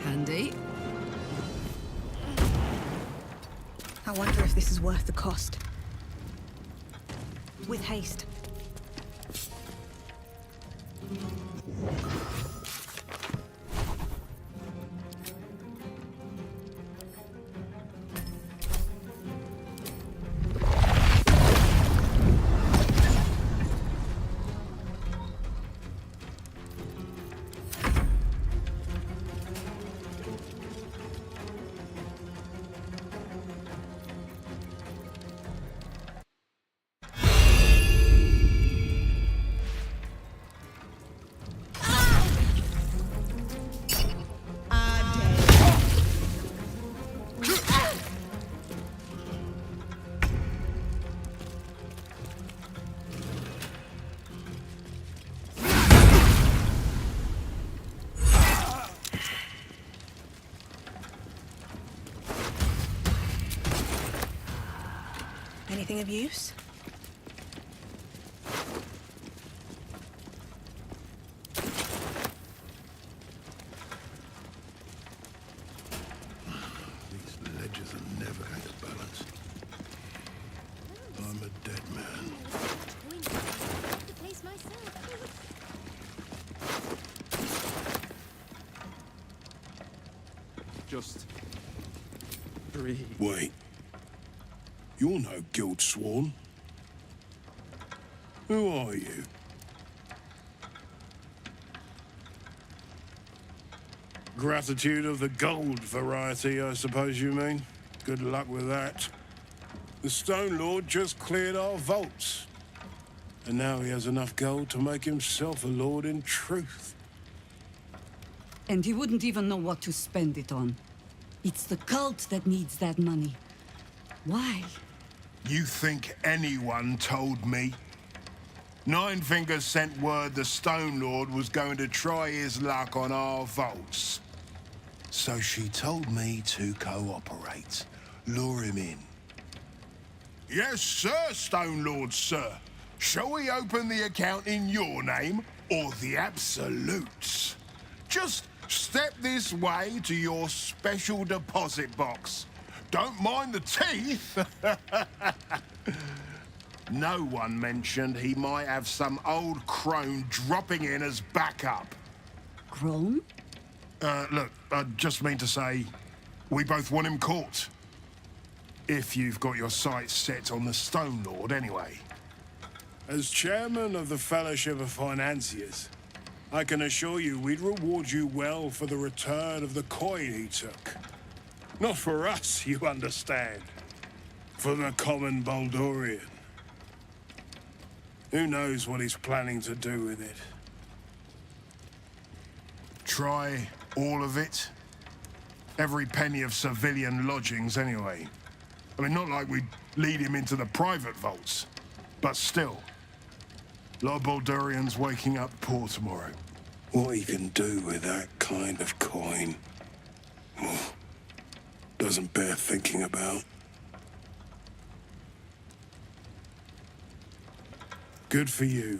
Handy. I wonder if this is worth the cost. With haste. Anything of use? These ledges are never going to balance. I'm a dead man. The place myself. Just breathe. Wait. You're no guild sworn. Who are you? Gratitude of the gold variety, I suppose you mean. Good luck with that. The Stone Lord just cleared our vaults. And now he has enough gold to make himself a lord in truth. And he wouldn't even know what to spend it on. It's the cult that needs that money. Why? You think anyone told me? Nine Fingers sent word the Stone Lord was going to try his luck on our vaults. So she told me to cooperate. Lure him in. Yes, sir, Stone Lord, sir. Shall we open the account in your name or the Absolute's? Just step this way to your special deposit box. Don't mind the teeth. No one mentioned he might have some old crone dropping in as backup. Crone? Look, I just mean to say, we both want him caught. If you've got your sights set on the Stone Lord, anyway. As chairman of the Fellowship of Financiers, I can assure you we'd reward you well for the return of the coin he took. Not for us, you understand. For the common Baldurian. Who knows what he's planning to do with it? Try all of it? Every penny of civilian lodgings, anyway. I mean, not like we'd lead him into the private vaults. But still. A lot of Baldurians waking up poor tomorrow. What he can do with that kind of coin... doesn't bear thinking about. Good for you.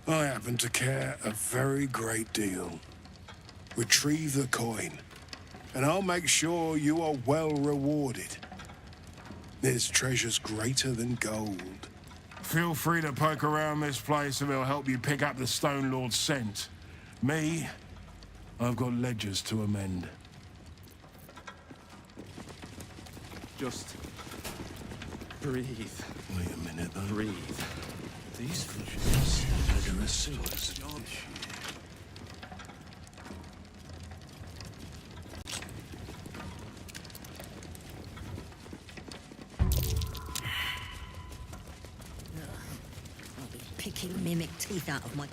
I happen to care a very great deal. Retrieve the coin, and I'll make sure you are well rewarded. There's treasures greater than gold. Feel free to poke around this place and it'll help you pick up the Stone Lord's scent. Me, I've got ledgers to amend. Just breathe. Wait a minute, though. Breathe. These fishes are in the sewers. I'll be picking mimic teeth out of my...